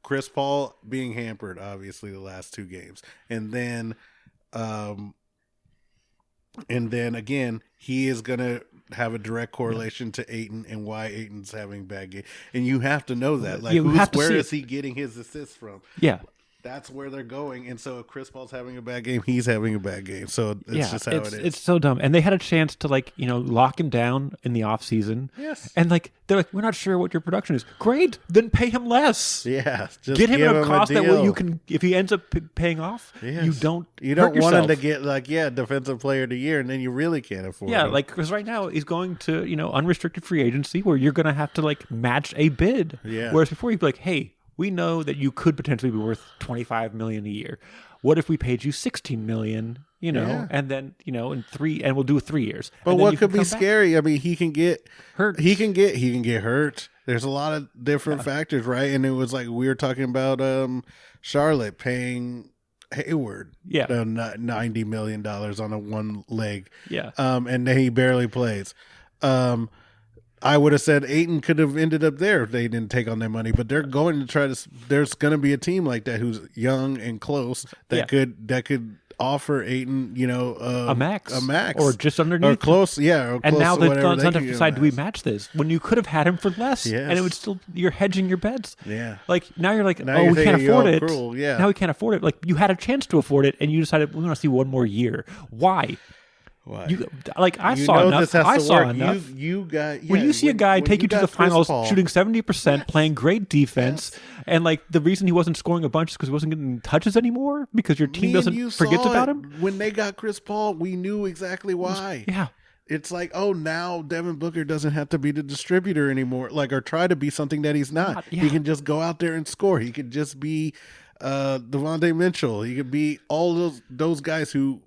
Chris Paul being hampered, obviously, the last 2 games, and then again, he is going to have a direct correlation to Ayton and why Ayton's having a bad game. And you have to know that. Like, where is he getting his assists from? Yeah. That's where they're going. And so if Chris Paul's having a bad game, he's having a bad game. So it's just how it is. It's so dumb. And they had a chance to lock him down in the offseason. Yes. And they're like, we're not sure what your production is. Great. Then pay him less. Yeah. Just get him at a cost that way you can, if he ends up paying off, you don't want him to get defensive player of the year, and then you really can't afford him. Yeah, because right now he's going to, unrestricted free agency where you're going to have to match a bid. Yeah. Whereas before you'd be like, hey, we know that you could potentially be worth $25 million a year. What if we paid you $16 million? And then in 3, and we'll do 3 years. But what could be scary? I mean, he can get hurt. He can get hurt. There's a lot of different factors, right? And it was like we were talking about Charlotte paying Hayward $90 million on a one leg. Yeah. And then he barely plays. I would have said Ayton could have ended up there if they didn't take on their money, but they're going to try to. There's going to be a team like that who's young and close that could offer Ayton, a max, or just underneath, or close, Or and close now the Suns have to decide: do we match this? When you could have had him for less, and it would still you're hedging your bets. Yeah, like now you're like, now we can't afford it. Cruel. Yeah, now we can't afford it. Like you had a chance to afford it, and you decided we want to see one more year. Why? Why? I saw enough. I saw enough. When you see a guy take you to the finals, shooting 70%, playing great defense, and the reason he wasn't scoring a bunch is because he wasn't getting touches anymore because your team doesn't forgets about him. When they got Chris Paul, we knew exactly why. Yeah. It's like, oh, now Devin Booker doesn't have to be the distributor anymore, or try to be something that he's not. He can just go out there and score. He could just be Devontae Mitchell. He could be all those guys who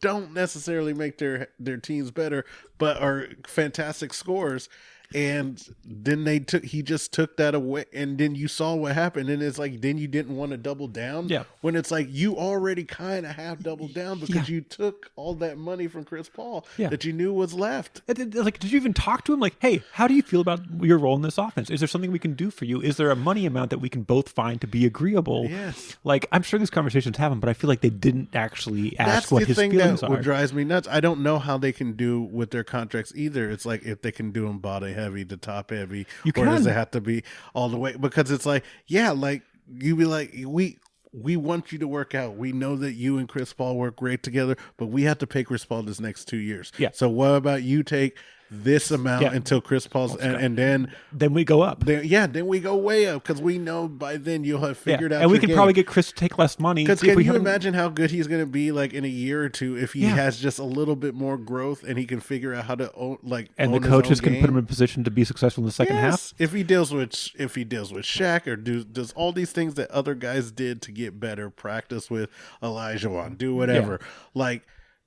don't necessarily make their teams better, but are fantastic scorers. And then he just took that away, and then you saw what happened, and it's like then you didn't want to double down. Yeah. When it's like you already kind of have doubled down because you took all that money from Chris Paul that you knew was left. Like, did you even talk to him? Like, hey, how do you feel about your role in this offense? Is there something we can do for you? Is there a money amount that we can both find to be agreeable? Yes. Like, I'm sure these conversations happen, but I feel like they didn't actually ask what his feelings are. That's the thing that drives me nuts. I don't know how they can do with their contracts either. It's like if they can do them body heavy to top heavy, or does it have to be all the way? Because it's like, like you be like, we want you to work out. We know that you and Chris Paul work great together, but we have to pay Chris Paul this next 2 years. Yeah. So what about you take this amount until Chris Paul's and then we go up. Then we go way up because we know by then you'll have figured out. And we can probably get Chris to take less money. Because can you imagine how good he's going to be like in a year or two if he has just a little bit more growth and he can figure out how to own the coaches can put him in a position to be successful in the second half. If he deals with Shaq or does all these things that other guys did to get better, practice with Elijah, do whatever. Like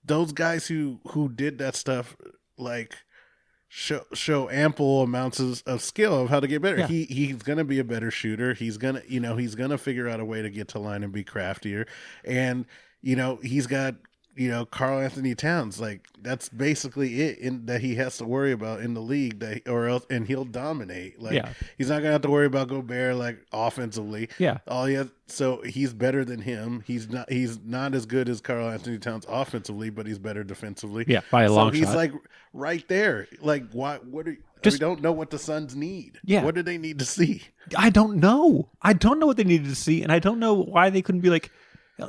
those guys who did that stuff, like. Show ample amounts of skill of how to get better. Yeah. He's gonna be a better shooter. He's gonna figure out a way to get to line and be craftier. And he's got Karl Anthony Towns. Like that's basically it that he has to worry about in the league. And he'll dominate. Like he's not gonna have to worry about Gobert like offensively. Yeah. So he's better than him. He's not as good as Karl Anthony Towns offensively, but he's better defensively. Yeah, by a long shot. He's like right there. Like what we don't know what the Suns need. Yeah. What do they need to see? I don't know. I don't know what they needed to see, and I don't know why they couldn't be like,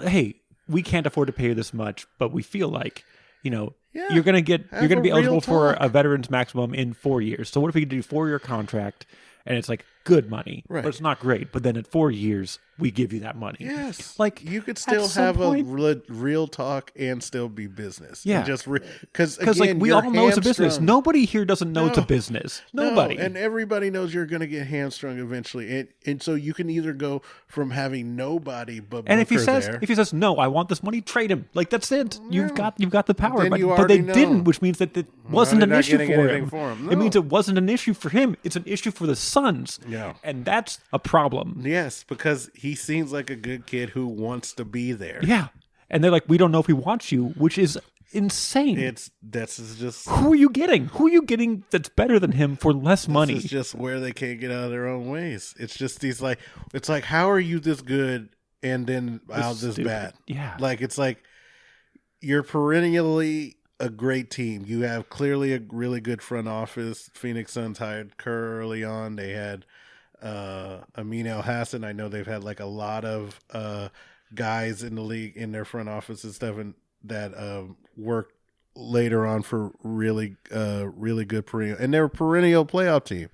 hey, we can't afford to pay you this much, but we feel like, you're gonna be eligible for a veteran's maximum in 4 years. So what if we could do a 4-year contract and it's like good money, but it's not great. But then at 4 years, we give you that money. Yes, like you could still have a real talk and still be business. Yeah, because like we all know it's a business. Nobody here doesn't know it's a business. Nobody, and everybody knows you're going to get hamstrung eventually. And so you can either go from having nobody but if he says no, I want this money, trade him. Like that's it. You've got the power. But they didn't, which means that it wasn't an issue for him. It means it wasn't an issue for him. It's an issue for the Suns. Yeah. And that's a problem. Yes, because he seems like a good kid who wants to be there. Yeah. And they're like, we don't know if he wants you, which is insane. That's just who are you getting? Who are you getting that's better than him for less money? It's just where they can't get out of their own ways. It's just it's like how are you this good and then out this bad? Yeah. Like it's like you're perennially a great team. You have clearly a really good front office. Phoenix Suns hired Kerr early on. They had Amin El Hassan. I know they've had like a lot of guys in the league in their front office and stuff, and that worked later on for really good perennial. And they're a perennial playoff team.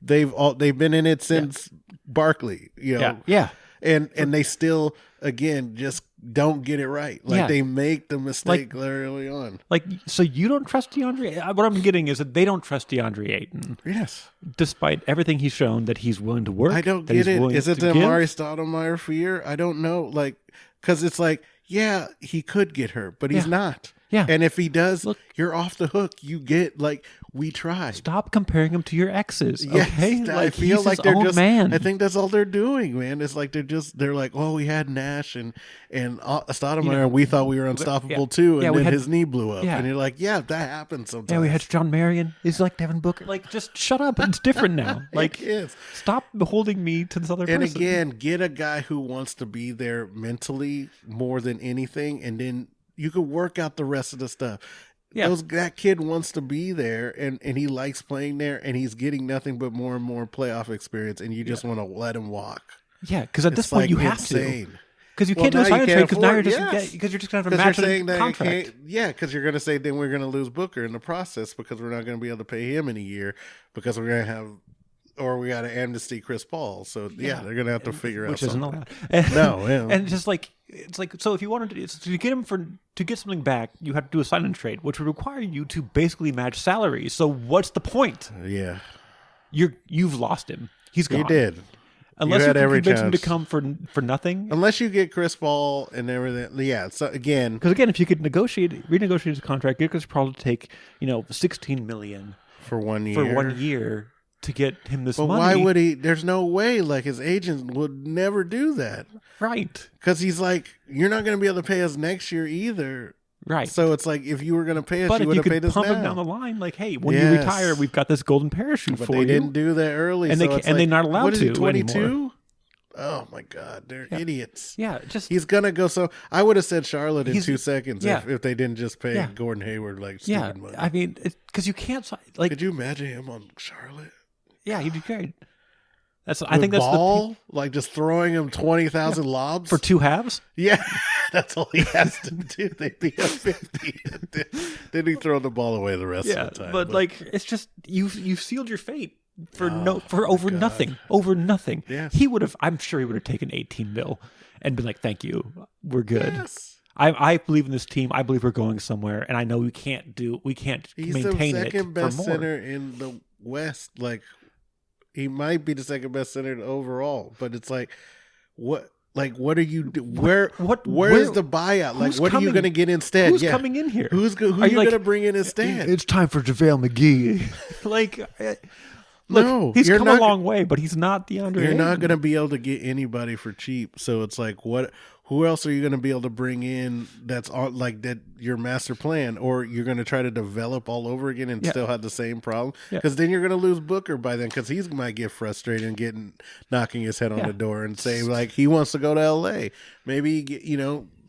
They've been in it since Barkley. Yeah. And they still again just don't get it right. Like they make the mistake early on. Like so you don't trust DeAndre? What I'm getting is that they don't trust DeAndre Ayton. Yes. Despite everything he's shown that he's willing to work. I don't get it. Is it the Amari Stoudemire fear? I don't know. Like because it's like, yeah, he could get hurt, but he's not. Yeah. And if he does, you're off the hook. You get we tried. Stop comparing him to your exes. Yes, okay? I feel like they're just man. I think that's all they're doing, man. It's like they're like, oh, we had Nash and Stoudemire, and we thought we were unstoppable too, and then his knee blew up. And you're like, yeah, that happens sometimes. Yeah, we had John Marion. He's like Devin Booker. Like, just shut up. It's different now. Like, stop holding me to this other person. And again, get a guy who wants to be there mentally more than anything, and then you could work out the rest of the stuff. Yeah. That kid wants to be there, and he likes playing there, and he's getting nothing but more and more playoff experience, and you just want to let him walk. Yeah, because at this point you have to. Because you can't do a sign and trade because now you're just going to have a match contract. Because you're going to say then we're going to lose Booker in the process because we're not going to be able to pay him in a year because we're going to have. Or we got to amnesty Chris Paul. So, they're going to have to figure out something. Which isn't allowed. No. And just it's like, so if you wanted to get him to get something back, you have to do a sign and trade, which would require you to basically match salaries. So what's the point? Yeah. You've lost him. He's gone. You did. Unless you had can every convince him to chance. come for nothing. Unless you get Chris Paul and everything. Yeah. So again, Because if you could renegotiate his contract, get Chris Paul to take $16 million for 1 year. To get him this but money. why would he? There's no way. Like his agent would never do that. Right. Because he's like, you're not going to be able to pay us next year either. Right. So it's like, if you were going to pay us, but you would have paid if you us could pump now. him down the line, like, hey, when you retire, we've got this golden parachute but for they you. didn't do that early. And, so they're not allowed what is to he, 22? anymore. Oh my God, they're idiots. Yeah, he's gonna go. So I would have said Charlotte in 2 seconds Yeah. if they didn't just pay Gordon Hayward like stupid money. I mean, because you can't like. Could you imagine him on Charlotte? Yeah, he'd be great. I think With that's ball, like just throwing him 20,000 lobs for 2 halves. Yeah, that's all he has to do. They'd be up 50. Then he throw the ball away the rest of the time. But like, it's just you've sealed your fate for over nothing. Over nothing. Yes. I'm sure he would have taken 18 mil and been like, "Thank you, we're good." Yes. I believe in this team. I believe we're going somewhere, and I know we can't He's maintain the it second best for more. center in the West. Like, he might be the second best center overall, but it's like, what? Like, what are you? Where's the buyout? Like, what are you going to get instead? Who's coming in here? Who are you going to bring in instead? It's time for JaVale McGee. Like, look, no, he's come a long way, but he's not DeAndre. You're not going to be able to get anybody for cheap. So it's like, what? Who else are you going to be able to bring in that's on like that your master plan, or you're going to try to develop all over again and still have the same problem? Because then you're going to lose Booker by then, because he might get frustrated and knocking his head on the door and say like he wants to go to LA. Maybe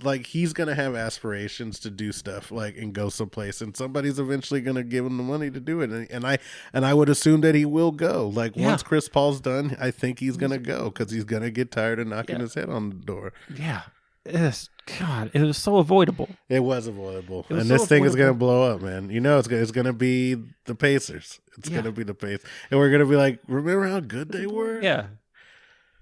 like he's going to have aspirations to do stuff like and go someplace, and somebody's eventually going to give him the money to do it. And I would assume that he will go. Like once Chris Paul's done, I think he's going to go because he's going to get tired of knocking his head on the door. Yeah. God, it was so avoidable. It was avoidable. And this thing is going to blow up, man. It's going to be the Pacers. It's going to be the Pacers. And we're going to be like, remember how good they were? Yeah.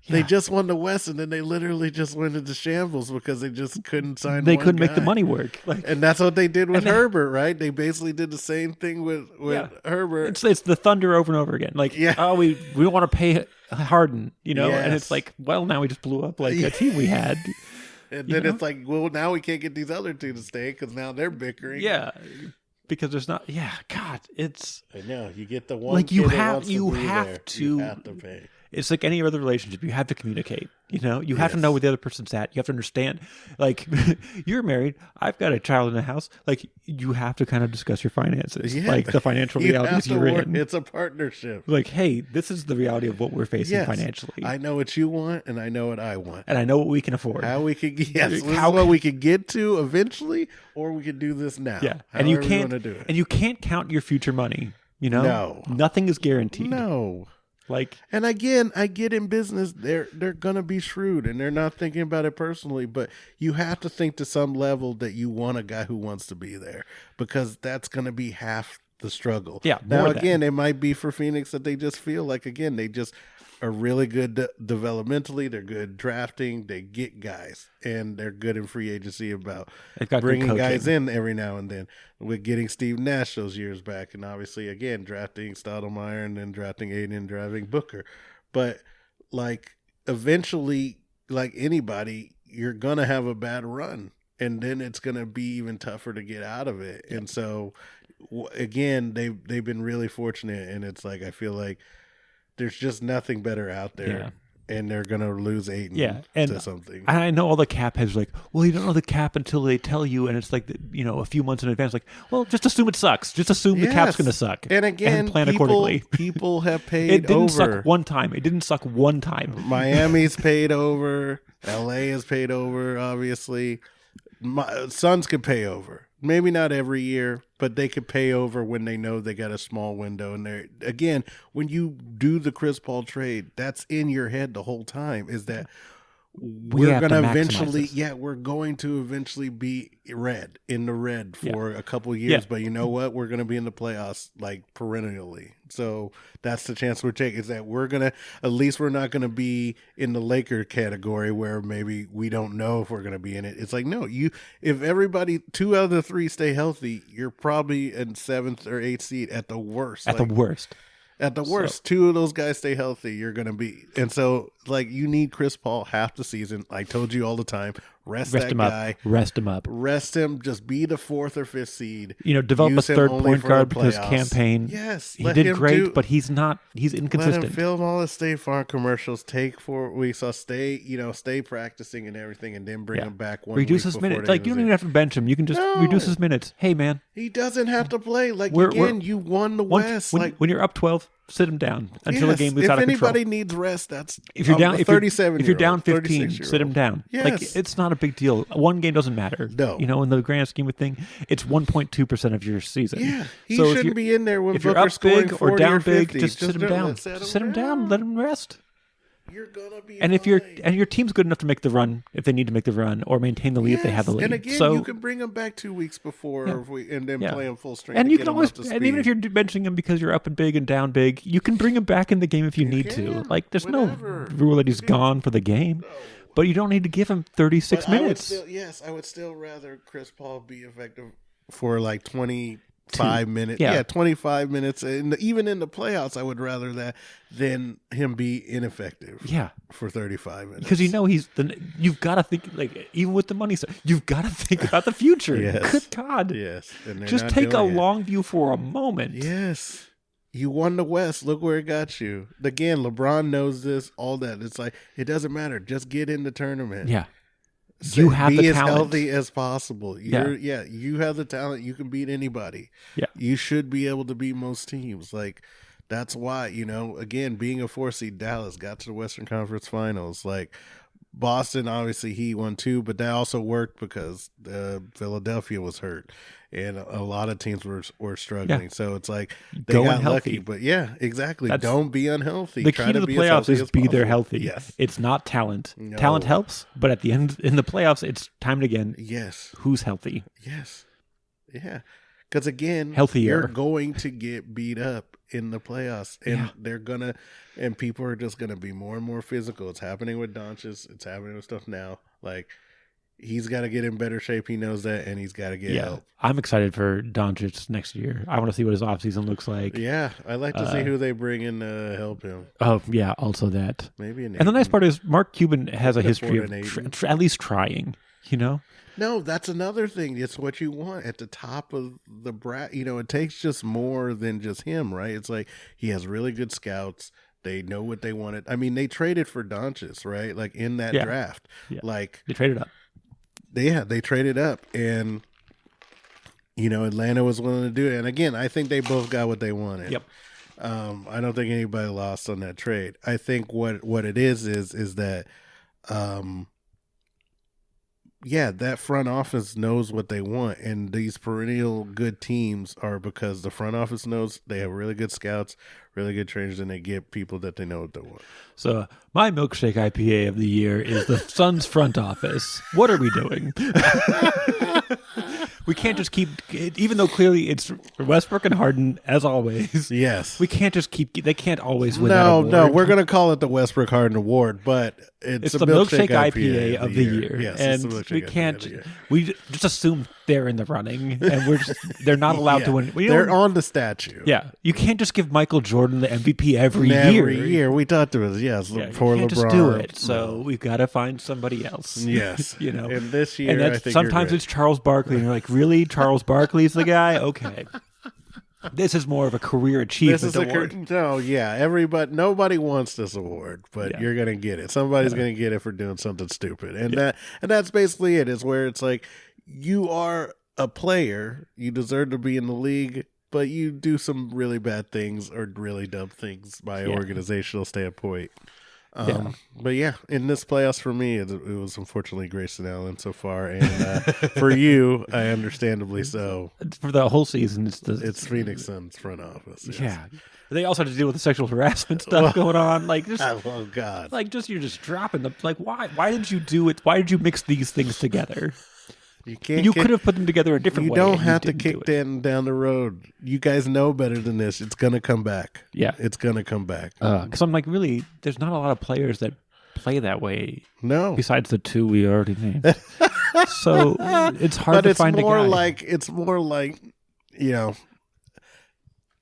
They just won the West, and then they literally just went into shambles because they just couldn't sign. They couldn't make the money work, and that's what they did with Herbert, right? They basically did the same thing with Herbert. It's the Thunder over and over again. Like, we don't want to pay Harden, and it's like, well, now we just blew up like a team we had. And then it's like, well, now we can't get these other two to stay because now they're bickering. Yeah, because there's not. Yeah, God, it's. I know you get the one. Like you have to pay. It's like any other relationship. You have to communicate. You have to know where the other person's at. You have to understand. Like, you're married. I've got a child in the house. Like, you have to kind of discuss your finances, like the financial realities you're in. It's a partnership. Like, hey, this is the reality of what we're facing financially. I know what you want, and I know what I want, and I know what we can afford. How we could, what we could get to eventually, or we could do this now. Yeah, and you can't do it. And you can't count your future money. No, nothing is guaranteed. No. Like, and again, I get in business, they're gonna be shrewd and they're not thinking about it personally, but you have to think to some level that you want a guy who wants to be there, because that's gonna be half the struggle. Yeah. Now again, it might be for Phoenix that they just feel like, again, they just are really good developmentally. They're good drafting. They get guys, and they're good in free agency about bringing guys in every now and then. With getting Steve Nash those years back, and obviously again drafting Stoudemire and then drafting Aiden and drafting Booker. But like eventually, like anybody, you're gonna have a bad run, and then it's gonna be even tougher to get out of it. And so again, they've been really fortunate, and it's like I feel like there's just nothing better out there, and they're gonna lose Aiden to something. I know all the cap heads are like, well, you don't know the cap until they tell you, and it's like a few months in advance. Like, well, just assume it sucks. Just assume the cap's gonna suck, and again, and plan accordingly. People have paid. It didn't over. suck one time. It didn't suck one time. Miami's paid over. LA has paid over. Obviously, Suns could pay over. Maybe not every year, but they could pay over when they know they got a small window. And they're, again, when you do the Chris Paul trade, that's in your head the whole time, is that we're going to eventually, we're going to eventually be in the red for a couple years. But you know what? We're going to be in the playoffs like perennially. So that's the chance we're taking, is that we're going to, at least we're not going to be in the Laker category where maybe we don't know if we're going to be in it. It's like, no, if everybody, 2 out of the 3 stay healthy, you're probably in 7th or 8th seed at the worst. The worst. At the worst, two of those guys stay healthy, you're going to be. And so, like, you need Chris Paul half the season. I told you all the time, rest that him guy. Rest him up. Rest him. Just be the 4th or 5th seed. Develop a third point guard because campaign. Yes. He did great, but he's inconsistent. Let him film all the State Farm commercials. Take 4 weeks. I'll stay practicing and everything, and then bring him back one reduce week his minutes. Like, you don't even have to bench him. You can just reduce his minutes. Hey, man. He doesn't have to play. Like, you won the West. When you're up 12, sit him down until the game moves out of control. If anybody needs rest, that's if you're down. If you're down 15, 36-year-old. sit him down. Yes. Like, it's not a big deal. One game doesn't matter. No, in the grand scheme of thing, it's 1.2% of your season. Yeah, he shouldn't be in there when if you're Booker's up big scoring or down 40 or 50. big. Just sit him down. Sit him down. Let him rest. You're gonna be and if your team's good enough to make the run, if they need to make the run or maintain the lead, if they have the lead. And again, you can bring them back 2 weeks before, and then play them full strength. And you can always, and even if you're benching him because you're up and big and down big, you can bring him back in the game if you need to. Like, there's no rule that he's gone for the game, but you don't need to give him 36 minutes. I would still rather Chris Paul be effective for like 25 minutes. Yeah, 25 minutes. And even in the playoffs, I would rather that than him be ineffective. Yeah, for 35 minutes. Because you've got to think, like, even with the money stuff, you've got to think about the future. Yes. Good God. Yes. And just take a long view for a moment. Yes. You won the West. Look where it got you. Again, LeBron knows this, all that. It's like, it doesn't matter. Just get in the tournament. Yeah. You have be the as talent. Healthy as possible. You have the talent. You can beat anybody. Yeah. You should be able to beat most teams. Like, that's why, again, being a 4 seed, Dallas got to the Western Conference Finals. Like, Boston, obviously he won 2, but that also worked because Philadelphia was hurt and a lot of teams were struggling. Yeah. So it's like they got lucky. But yeah, exactly. Don't be unhealthy. The key to the playoffs is be there healthy. Yes. It's not talent. No. Talent helps, but at the end, in the playoffs, it's timed again. Yes. Who's healthy? Yes. Yeah. Because again, healthier. You're going to get beat up in the playoffs, and and people are just gonna be more and more physical. It's happening with Doncic. It's happening with stuff now. Like, he's got to get in better shape. He knows that, and he's got to get help. I'm excited for Doncic next year. I want to see what his offseason looks like. Yeah, I'd like to see who they bring in to help him. Oh yeah, also that. Maybe and the nice part is Mark Cuban has a history of at least trying. No, that's another thing. It's what you want at the top of the bracket. It takes just more than just him, right? It's like he has really good scouts. They know what they wanted. I mean, they traded for Doncic, right? Like, in that draft. Yeah. Like, they traded up. They traded up, and Atlanta was willing to do it. And again, I think they both got what they wanted. Yep. I don't think anybody lost on that trade. I think what it is that that front office knows what they want, and these perennial good teams are because the front office knows they have really good scouts, really good trainers, and they get people that they know what they want. So my Milkshake IPA of the year is the Suns front office. What are we doing? We can't just keep, even though clearly it's Westbrook and Harden as always. Yes, we can't just keep. They can't always win. No, we're gonna call it the Westbrook Harden Award, but it's the Milkshake IPA of the year. Yes, and we can't. We just assume they're in the running, and they're not allowed to win. They're on the statue. Yeah, you can't just give Michael Jordan the MVP every year. Every year, we talked to us. Yes, for you can't LeBron. Just do it. So we've got to find somebody else. Yes, And this year, and I think sometimes it's Charles Barkley, and you're like, really, Charles Barkley's the guy? Okay. This is more of a career achievement award. Nobody wants this award, but you're gonna get it. Somebody's gonna get it for doing something stupid, and that's basically it. Is where it's like, you are a player, you deserve to be in the league, but you do some really bad things or really dumb things by an organizational standpoint. But in this playoffs for me, it was unfortunately Grayson Allen so far, and for you, I understandably so. For the whole season, it's Phoenix Suns front office. Yes. Yeah, they also have to deal with the sexual harassment stuff going on. Like, just, oh God, like you're just dropping the why? Why did you do it? Why did you mix these things together? You can't. You could have put them together a different way. You don't have to kick them down the road. You guys know better than this. It's gonna come back. Yeah, it's gonna come back. Because I'm like, really, there's not a lot of players that play that way. No, besides the two we already named. So it's hard to find a guy. It's more like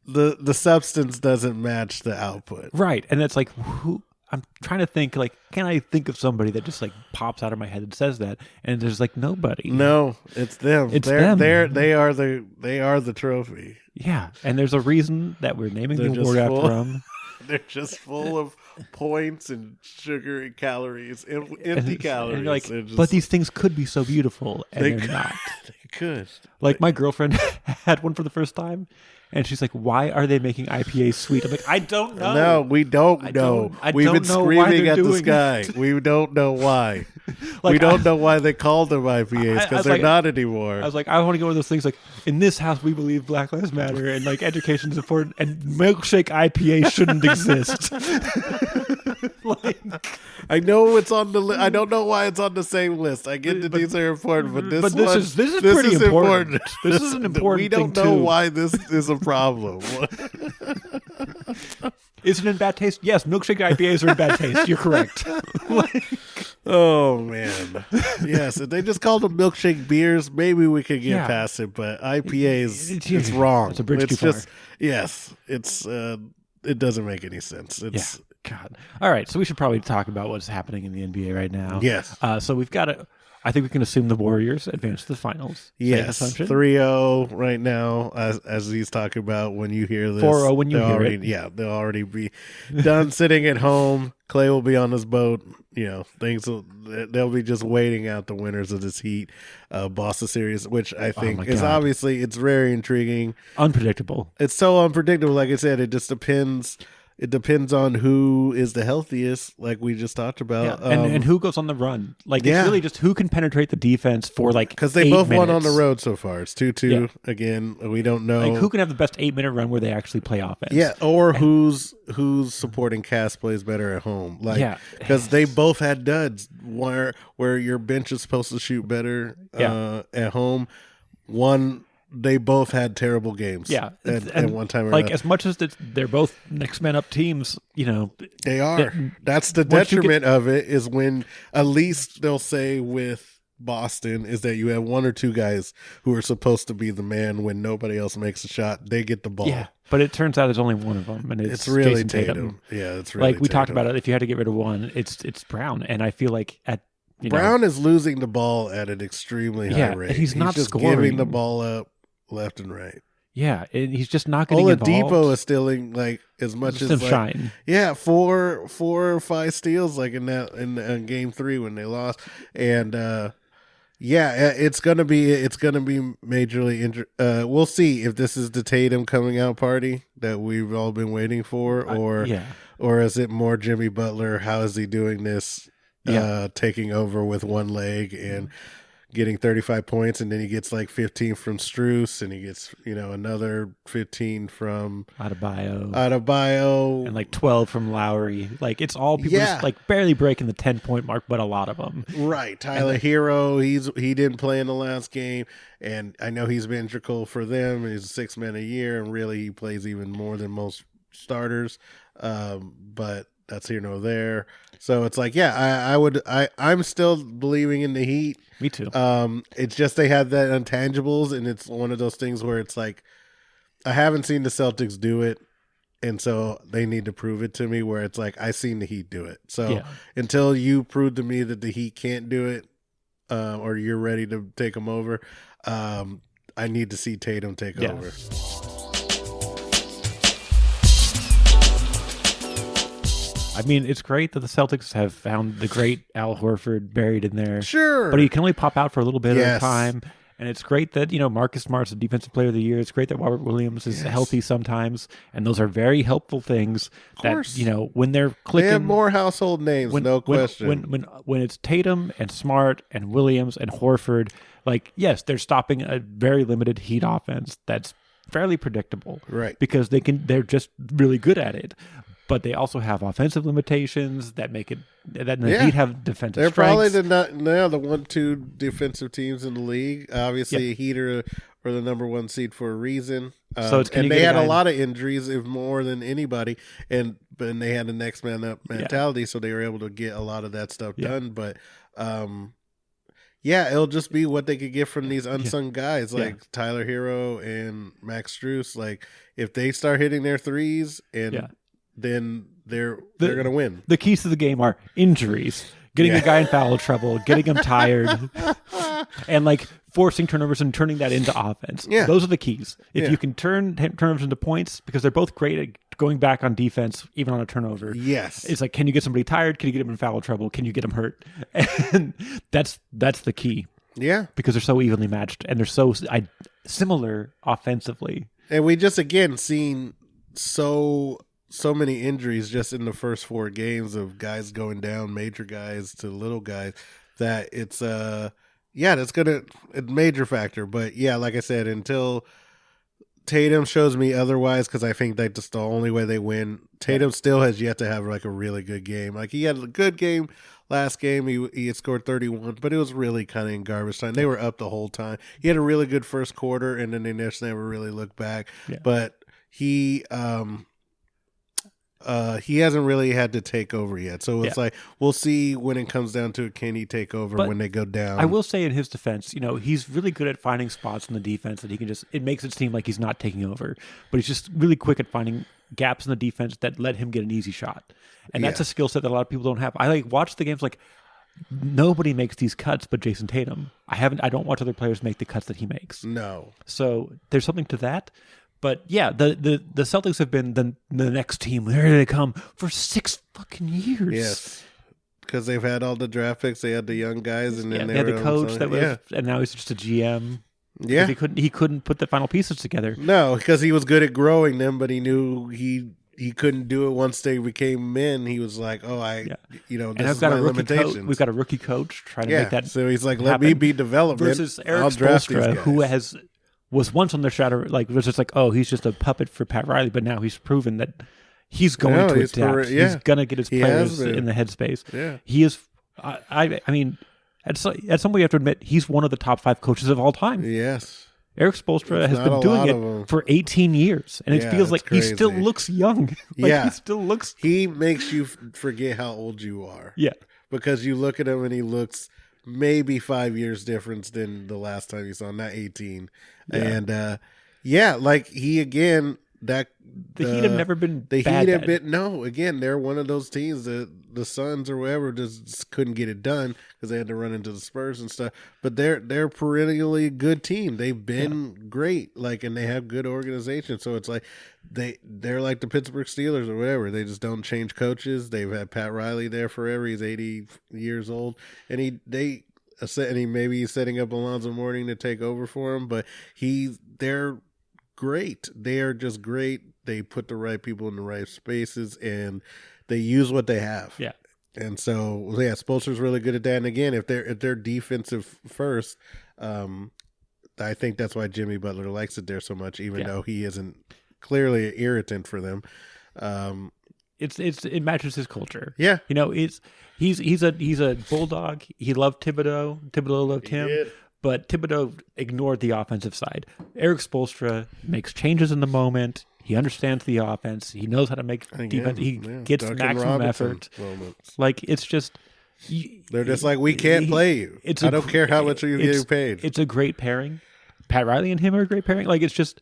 the substance doesn't match the output. Right. And it's like, who? I'm trying to think, like, can I think of somebody that just like pops out of my head and says that? And there's like nobody. No, it's them. Them. They are the trophy. Yeah. And there's a reason that we're naming the award after them. They're just full of points and sugar and calories, empty calories. And like, but these things could be so beautiful, and they're not. They could. Like my girlfriend had one for the first time, and she's like, "Why are they making IPAs sweet?" I'm like, "I don't know. No, we don't know. We've been screaming at the sky. We don't know why. Like, we don't know why they called them IPAs because they're not anymore." I was like, I want to go with those things. Like, in this house, we believe Black Lives Matter, and like education is important, and Milkshake IPA shouldn't exist. Like, I know it's on the list. I don't know why it's on the same list. I get that these are important, but this is pretty important. This is an important. We don't know why this is a problem. Is it in bad taste? Yes, milkshake IPAs are in bad taste. You're correct. Oh man, yes. If they just called them milkshake beers, maybe we could get past it. But IPAs, it's wrong. It's a bridge too far. Yes, it's it doesn't make any sense. It's God. All right, so we should probably talk about what's happening in the NBA right now. Yes. So we've got to. I think we can assume the Warriors advance to the finals. Yes, 3-0 right now, as he's talking about. When you hear this, 4-0 when you hear it. Yeah, they'll already be done sitting at home. Clay will be on his boat. You know, they'll be just waiting out the winners of this Heat Boston series, which I think is obviously it's very intriguing. Unpredictable. It's so unpredictable. Like I said, it just depends. It depends on who is the healthiest, like we just talked about. Yeah. And who goes on the run. Like, it's really just who can penetrate the defense for, like, because they both won on the road so far. It's 2-2. Again, we don't know. Like, who can have the best 8-minute run where they actually play offense? Yeah, or whose supporting cast plays better at home. Like, because they both had duds where your bench is supposed to shoot better at home. They both had terrible games. Yeah, at one time or like another. As much as they're both next man up teams, you know, they are. That's the detriment of it. Is when at least they'll say with Boston is that you have one or two guys who are supposed to be the man when nobody else makes a shot. They get the ball. Yeah, but it turns out there's only one of them, and it's really Jason Tatum. Yeah, it's really like we talked about it. If you had to get rid of one, it's Brown, and I feel like Brown is losing the ball at an extremely high rate. And he's not just scoring. Giving the ball up left and right. Yeah, and he's just not getting involved. Oladipo is stealing like as much as shine. Yeah, 4 or 5 steals like in game 3 when they lost, and it's gonna be majorly. We'll see if this is the Tatum coming out party that we've all been waiting for, or is it more Jimmy Butler? How is he doing this? Taking over with one leg and getting 35 points, and then he gets like 15 from Strus, and he gets another 15 from Adebayo, and like 12 from Lowry. Like it's all people just like barely breaking the 10-point mark, but a lot of them. Right, Tyler Hero, he didn't play in the last game, and I know he's been integral for them. He's 6 man a year, and really he plays even more than most starters. But that's here nor there. So it's like, I'm still believing in the Heat. Me too. It's just they have that intangibles, and it's one of those things where it's like, I haven't seen the Celtics do it, and so they need to prove it to me, where it's like, I seen the Heat do it. So until you prove to me that the Heat can't do it, or you're ready to take them over, I need to see Tatum take over. I mean, it's great that the Celtics have found the great Al Horford buried in there. Sure. But he can only pop out for a little bit at a time. And it's great that, Marcus Smart's the defensive player of the year. It's great that Robert Williams is healthy sometimes. And those are very helpful things that, when they're clicking. They have more household names, no question. When it's Tatum and Smart and Williams and Horford, like, yes, they're stopping a very limited Heat offense that's fairly predictable. Right. Because they're just really good at it. But they also have offensive limitations that make it that the Heat have defensive They're strengths. probably the 1-2 defensive teams in the league. Obviously, Heat are the number 1 seed for a reason. So they had a lot of injuries, if more than anybody, and they had the next man up mentality, so they were able to get a lot of that stuff done. But Yeah, it'll just be what they could get from these unsung guys like Tyler Hero and Max Strus. Like if they start hitting their threes, and then they're going to win. The keys to the game are injuries, getting a guy in foul trouble, getting him tired, and like forcing turnovers and turning that into offense. Yeah. Those are the keys. If you can turn turnovers into points, because they're both great at going back on defense, even on a turnover. Yes. It's like, can you get somebody tired? Can you get him in foul trouble? Can you get him hurt? And that's the key. Yeah. Because they're so evenly matched and they're so similar offensively. And we just, again, seen so many injuries just in the first 4 games of guys going down, major guys to little guys, that it's that's a major factor. But yeah, like I said, until Tatum shows me otherwise, because I think that's the only way they win. Tatum still has yet to have like a really good game. Like he had a good game last game. He had scored 31, but it was really kind of in garbage time. They were up the whole time. He had a really good first quarter, and then they just never really looked back. Yeah. But he hasn't really had to take over yet. So it's like, we'll see when it comes down to it, can he take over when they go down? I will say in his defense, he's really good at finding spots in the defense that he can it makes it seem like he's not taking over, but he's just really quick at finding gaps in the defense that let him get an easy shot. And that's a skill set that a lot of people don't have. I watch the games, nobody makes these cuts but Jason Tatum. I don't watch other players make the cuts that he makes. No. So there's something to that. But yeah, the Celtics have been the next team. There they come for 6 fucking years. Yes, because they've had all the draft picks. They had the young guys, and then they had the coach that was, and now he's just a GM. Yeah, he couldn't put the final pieces together. No, because he was good at growing them, but he knew he couldn't do it once they became men. He was like, this is my limitations. We've got a rookie coach trying to make that. So he's like, let me be development versus Eric Spoelstra, who was once on the shadow, was just like, oh, he's just a puppet for Pat Riley, but now he's proven that he's going to adapt. He's going to get his players in the headspace. Yeah. He is, I mean, at some point you have to admit, he's one of the top 5 coaches of all time. Yes. Eric Spoelstra has been doing it for 18 years, and it feels like he still looks young. He still looks... He makes you forget how old you are. Yeah. Because you look at him and he looks... maybe 5 years difference than the last time you saw him, not 18. And he again, that the Heat have never been the bad Heat have been again, they're one of those teams that the Suns or whoever just couldn't get it done because they had to run into the Spurs and stuff. But they're perennially a good team. They've been great, and they have good organization. So it's like they're like the Pittsburgh Steelers or whatever. They just don't change coaches. They've had Pat Riley there forever. He's 80 years old, and maybe he's setting up Alonzo Mourning to take over for him. But they're great. They are just great. They put the right people in the right spaces, and they use what they have. Yeah. And so, Spoelstra's really good at that. And again, if they're defensive first, I think that's why Jimmy Butler likes it there so much, even though he isn't clearly an irritant for them. It matches his culture. Yeah. He's a bulldog. He loved Thibodeau. Thibodeau loved him. But Thibodeau ignored the offensive side. Eric Spoelstra makes changes in the moment. He understands the offense. He knows how to make defense. He gets Duncan maximum effort. Moments. It's just... They're just like, we can't play you. I don't care how much you're getting paid. It's a great pairing. Pat Riley and him are a great pairing. It's just...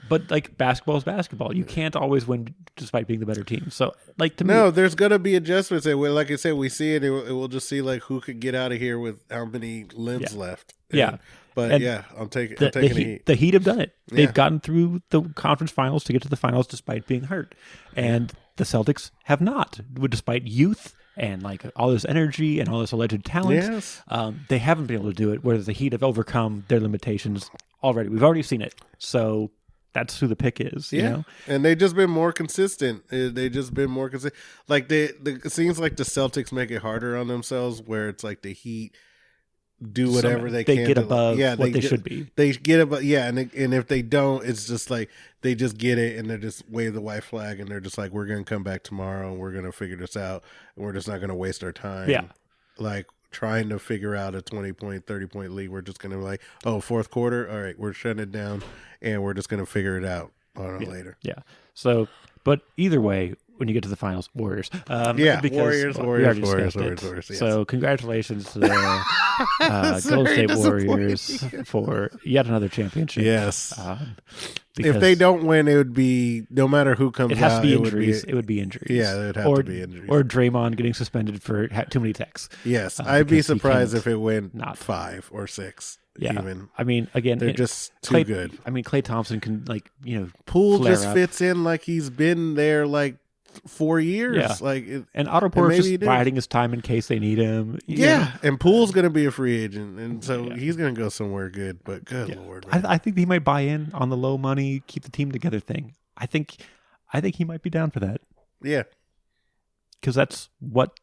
But basketball is basketball. You can't always win despite being the better team. So to me, no, there's gonna be adjustments. And like I said, we see it. We'll just see who could get out of here with how many limbs left. But I'm taking the Heat. The Heat have done it. They've gotten through the conference finals to get to the finals despite being hurt, and the Celtics have not, despite youth and all this energy and all this alleged talent. Yes. They haven't been able to do it. Whereas the Heat have overcome their limitations already. We've already seen it. So. That's who the pick is, you know? And they've just been more consistent. It seems like the Celtics make it harder on themselves, where it's like the Heat do whatever they can. They get above what they should be. They get above, and if they don't, it's just like they just get it and they just wave the white flag and they're just like, we're going to come back tomorrow and we're going to figure this out and we're just not going to waste our time. Yeah. Trying to figure out a 20-point, 30-point lead. We're just going to be like, fourth quarter, all right, we're shutting it down, and we're just going to figure it out later. Yeah. So, but either way, when you get to the finals, Warriors. Warriors. Yes. So congratulations to the Golden State Warriors for yet another championship. Yes. If they don't win, it would be, no matter who comes out. It has to be injuries. It would be injuries. Yeah, it would have to be injuries. Or Draymond getting suspended for too many techs. Yes. I'd be surprised if it went 5 or 6. Yeah. Even. I mean, again, they're just too good. I mean, Klay Thompson can, Poole just fits in like he's been there 4 years. Yeah. And Otto Porter's just biding his time in case they need him. And Poole's going to be a free agent, and so he's going to go somewhere good. But good Lord, I think he might buy in on the low money, keep the team together thing. I think he might be down for that. Yeah, because that's what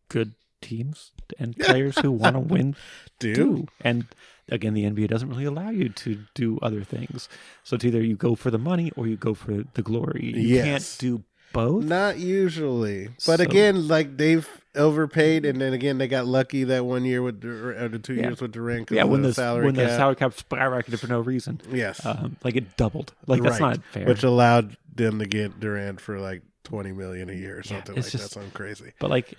good teams and players who want to win do. And again, the NBA doesn't really allow you to do other things. So it's either you go for the money or you go for the glory. You can't do both. Not usually. But again, they've overpaid, and then again, they got lucky that 1 year with the 2 years with Durant. When the salary cap skyrocketed for no reason. Yes. It doubled. That's not fair. Which allowed them to get Durant for $20 million a year or something like that. Something crazy. But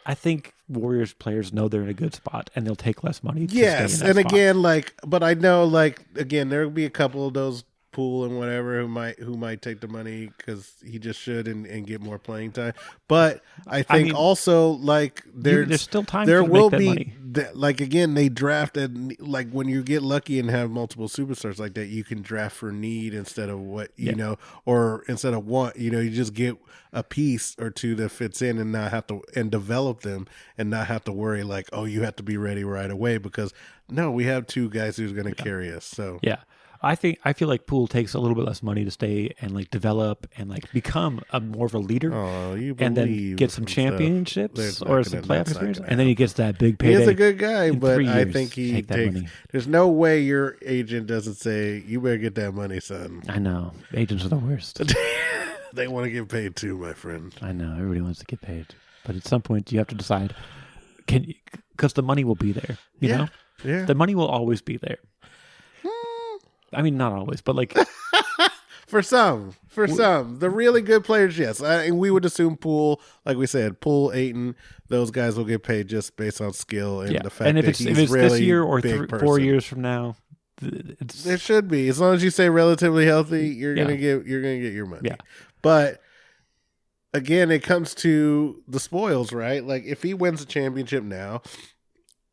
I think Warriors players know they're in a good spot, and they'll take less money. Yes, and again, but I know, again, there will be a couple of those Poole and whatever who might take the money because he just should and get more playing time. But I think also there's still time. There will be again, they drafted when you get lucky and have multiple superstars like that, you can draft for need instead of what or instead of want. You just get a piece or two that fits in and not have to develop them and not have to worry you have to be ready right away because we have 2 guys who's going to carry us. So I feel like Poole takes a little bit less money to stay and develop and become more of a leader, and then get some championships or some playoff experience, and then he gets that big payday. He's a good guy, but I think he takes. There's no way your agent doesn't say you better get that money, son. I know agents are the worst. They want to get paid too, my friend. I know everybody wants to get paid, but at some point you have to decide, because the money will be there. You know, the money will always be there. I mean, not always, but for some, the really good players, yes. We would assume Poole, like we said, Poole, Ayton, those guys will get paid just based on skill and the fact that he's really this year or 4 years from now, it should be. As long as you say relatively healthy, you're gonna get your money. Yeah, but again, it comes to the spoils, right? If he wins a championship now,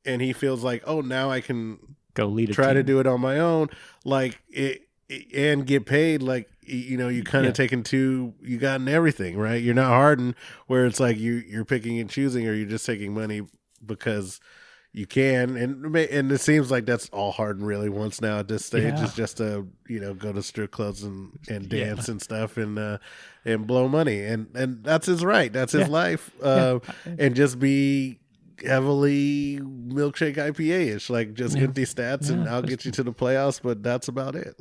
and he feels now I can go lead try to do it on my own, and get paid. You kind of taking you gotten everything, right? You're not Harden, where it's you're picking and choosing, or you're just taking money because you can. And it seems like that's all Harden really wants now at this stage is just to go to strip clubs and dance and stuff and blow money, and that's his right. That's his life, and just be heavily Milkshake IPA-ish, just empty stats and I'll get you to the playoffs, but that's about it.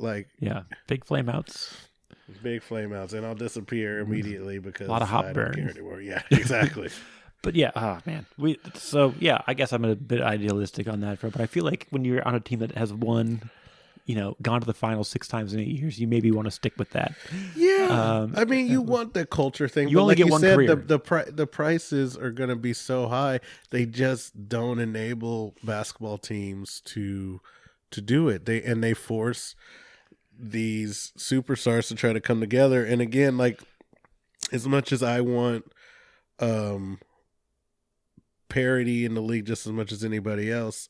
Big flame outs, and I'll disappear immediately because a lot of hot burn. Don't care anymore. Yeah, exactly. But I guess I'm a bit idealistic on that front, but I feel like when you're on a team that has won, gone to the finals 6 times in 8 years, you maybe want to stick with that. Yeah, I mean, you want the culture thing. You only get one career. The prices are going to be so high; they just don't enable basketball teams to do it. They force these superstars to try to come together. And again, as much as I want parity in the league just as much as anybody else,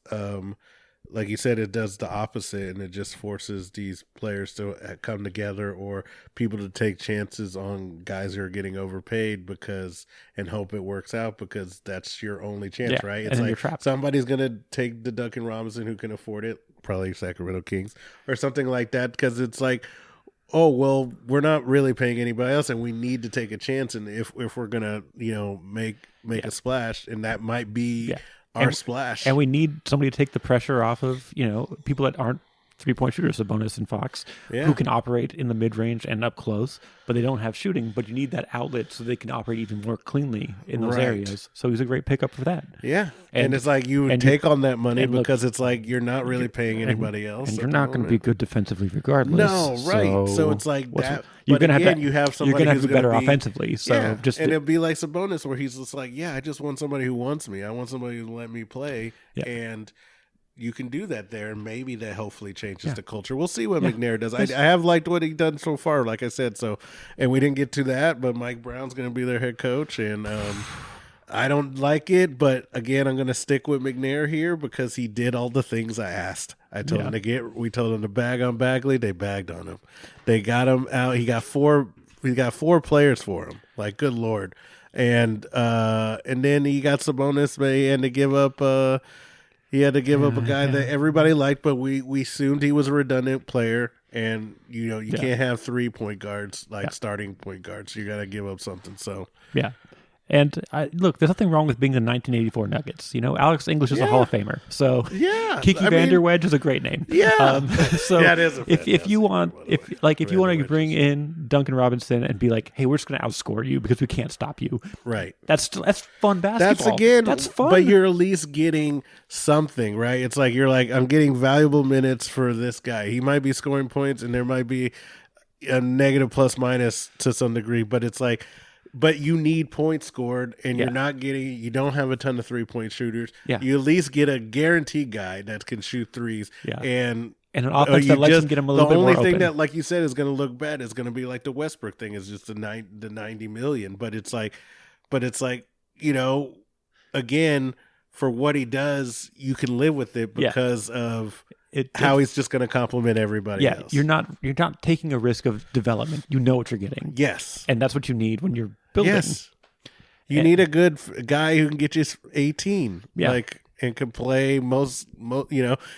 like you said, it does the opposite, and it just forces these players to come together or people to take chances on guys who are getting overpaid and hope it works out because that's your only chance, right? It's somebody's going to take the Duncan Robinson who can afford it, probably Sacramento Kings or something like that, because it's oh, well, we're not really paying anybody else and we need to take a chance. And if we're going to, make a splash, and that might be our splash. And we need somebody to take the pressure off of, people that aren't 3-point shooters, Sabonis and Fox, who can operate in the mid-range and up close, but they don't have shooting. But you need that outlet so they can operate even more cleanly in those areas. So he's a great pickup for that. Yeah, and it's like you would take on that money because it's like you're not really paying anybody else. And you're not going to be good defensively regardless. No, right. So it's like that. You're going to have you have somebody you're going to have to be better be, offensively. So and it'll be like Sabonis, where he's just like, I just want somebody who wants me. I want somebody who let me play, and you can do that there, and maybe that hopefully changes the culture. We'll see what McNair does. I have liked what he's done so far, like I said. So, and we didn't get to that, but Mike Brown's going to be their head coach, and I don't like it, but again, I'm going to stick with McNair here because he did all the things I asked. I told him we told him to bag on Bagley. They bagged on him. They got him out. He got four players for him. Like, good Lord. And then he got Sabonis, but he had to give up a guy that everybody liked, but we assumed he was a redundant player. And you can't have 3 point guards, starting point guards. You got to give up something. So And look, there's nothing wrong with being the 1984 Nuggets. Alex English is a Hall of Famer. So Kiki Vanderwedge is a great name. Yeah. So that is if you want to bring in Duncan Robinson and be like, hey, we're just going to outscore you because we can't stop you. Right. That's fun basketball. That's fun. But you're at least getting something, right? It's like you're like, I'm getting valuable minutes for this guy. He might be scoring points and there might be a negative plus minus to some degree, but it's like, but you need points scored, and you don't have a ton of 3-point shooters. Yeah. You at least get a guaranteed guy that can shoot threes. Yeah. And an offense that lets him get him a little bit more open. The only thing that, like you said, is going to look bad is going to be like the Westbrook thing is just the $90 million. But it's like, again, for what he does, you can live with it because of how he's just going to compliment everybody else. You're not taking a risk of development. You know what you're getting. Yes. And that's what you need when you're building. Yes. You need a good guy who can get you 18. And can play most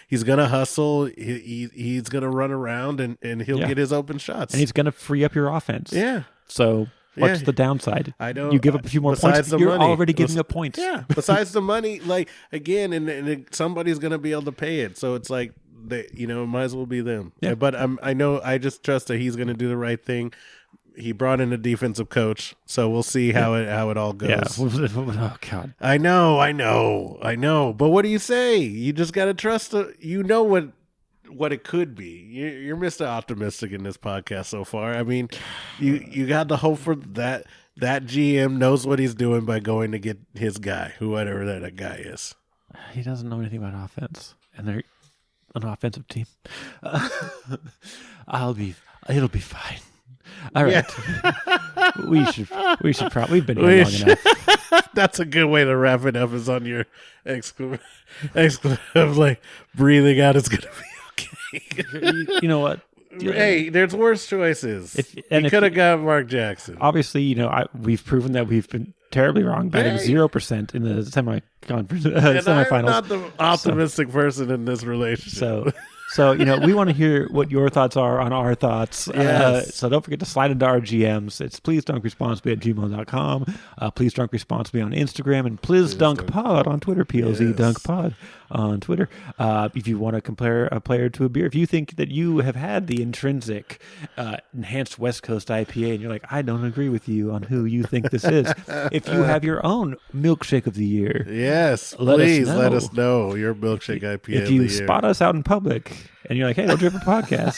he's going to hustle. He's going to run around and he'll get his open shots. And he's going to free up your offense. Yeah. So what's the downside? You give up a few more points. You're already giving up points. Yeah. Besides the money, like, again, and somebody's going to be able to pay it. So it's like, it might as well be them. Yeah. But I just trust that he's going to do the right thing. He brought in a defensive coach, so we'll see how it all goes. Yeah. Oh God. I know. But what do you say? You just got to trust. What it could be. You're Mr. Optimistic in this podcast so far. I mean, you got the hope for that. That GM knows what he's doing by going to get his guy, whoever that guy is. He doesn't know anything about offense, and they're an offensive team. It'll be fine. All right. Yeah. we should probably, we've been here long enough. That's a good way to wrap it up, is on your exclusive like breathing out. It's going to be okay. You know what? Hey, there's worse choices. He could have got Mark Jackson. Obviously, we've proven that we've been terribly wrong, betting 0% in the semifinals. I'm not the optimistic person in this relationship. So we want to hear what your thoughts are on our thoughts. Yes. So don't forget to slide into our GMs. It's pleasedunkResponsibly@gmail.com. Please Dunk Responsibly on Instagram, and Please Dunk Pod on Twitter. POZ Dunk Pod on Twitter. If you want to compare a player to a beer, if you think that you have had the Intrinsic Enhanced West Coast IPA and you're like, I don't agree with you on who you think this is. If you have your own Milkshake of the Year, please let us know your Milkshake IPA of the year. If you spot us out in public and you're like, hey, No Dripper Podcast,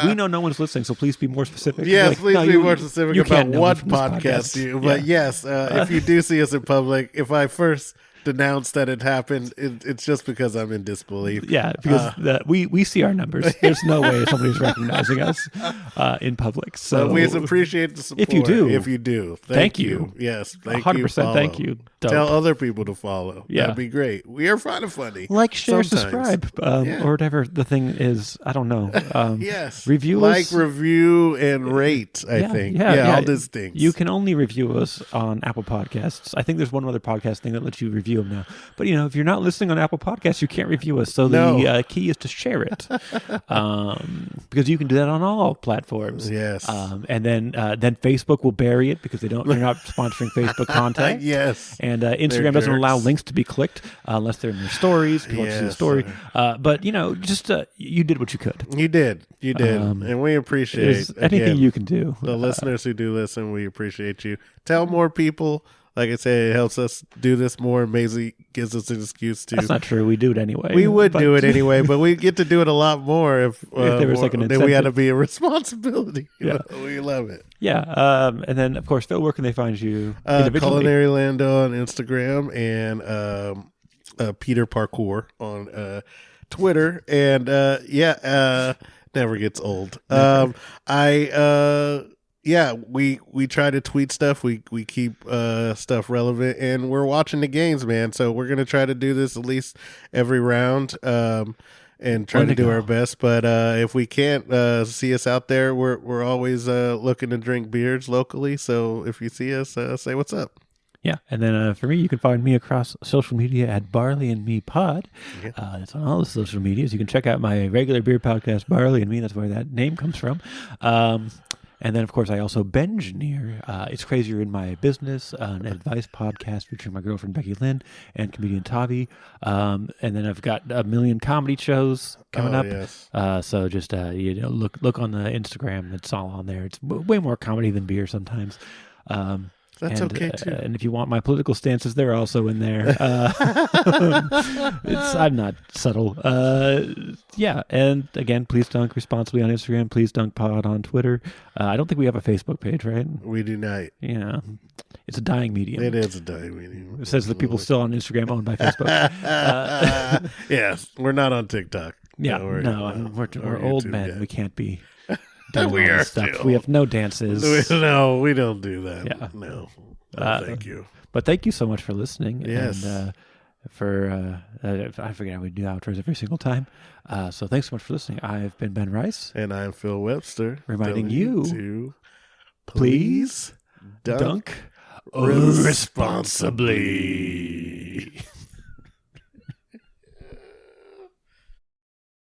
we know no one's listening, so please be more specific. Yes, please be more specific about what podcast you. But yes, if you do see us in public, if I first denounce that it happened, it's just because I'm in disbelief. Yeah, because we see our numbers. There's no way somebody's recognizing us in public. So we appreciate the support. If you do, thank you. Yes, thank 100%. 100% thank you. Dope. Tell other people to follow. Yeah, that'd be great. We are kind of funny. Like, share, subscribe, or whatever the thing is. I don't know. Yes, review us, review, and rate. I think. Yeah, all these things. You can only review us on Apple Podcasts. I think there's one other podcast thing that lets you review review them now. But, if you're not listening on Apple Podcasts, you can't review us. So No. the key is to share it, because you can do that on all platforms. Yes. And then Facebook will bury it because they're not sponsoring Facebook content. Yes. And Instagram doesn't allow links to be clicked unless they're in your stories. People want to see the story. But just you did what you could. You did, and we appreciate anything you can do. The listeners who do listen, we appreciate you. Tell more people. Like I say, it helps us do this more. Maisie gives us an excuse to. That's not true. We do it anyway. We would do it anyway, but we get to do it a lot more if there was like an incentive. Then we had to be a responsibility. Yeah. We love it. Yeah. And then, of course, Phil, where can they find you individually? Culinary Lando on Instagram and Peter Parkour on Twitter. And never gets old. We try to tweet stuff. We keep stuff relevant, and we're watching the games, man. So we're gonna try to do this at least every round, and try to do our best. But if we can't see us out there, we're always looking to drink beers locally. So if you see us, say what's up. Yeah, and then for me, you can find me across social media at Barley and Me Pod. Yeah. It's on all the social medias. You can check out my regular beer podcast, Barley and Me. That's where that name comes from. And then, of course, I also Bengineer. It's Crazier in My Business, an advice podcast featuring my girlfriend, Becky Lynn, and comedian Tavi. And then I've got a million comedy shows coming up. Yes. So just look on the Instagram. It's all on there. It's way more comedy than beer sometimes. That's okay, too. And if you want my political stances, they're also in there. I'm not subtle. And again, please dunk responsibly on Instagram. Please dunk pod on Twitter. I don't think we have a Facebook page, right? We do not. Yeah. It's a dying medium. It is a dying medium. It says the people still on Instagram owned by Facebook. Yes. We're not on TikTok. Yeah. We're old men. Yet. We can't be. We are stuff. We have no dances. No, we don't do that. Yeah. No, thank you. But thank you so much for listening. Yes. And I forget how we do outros every single time. So thanks so much for listening. I've been Ben Rice. And I'm Phil Webster. Reminding you to please dunk responsibly.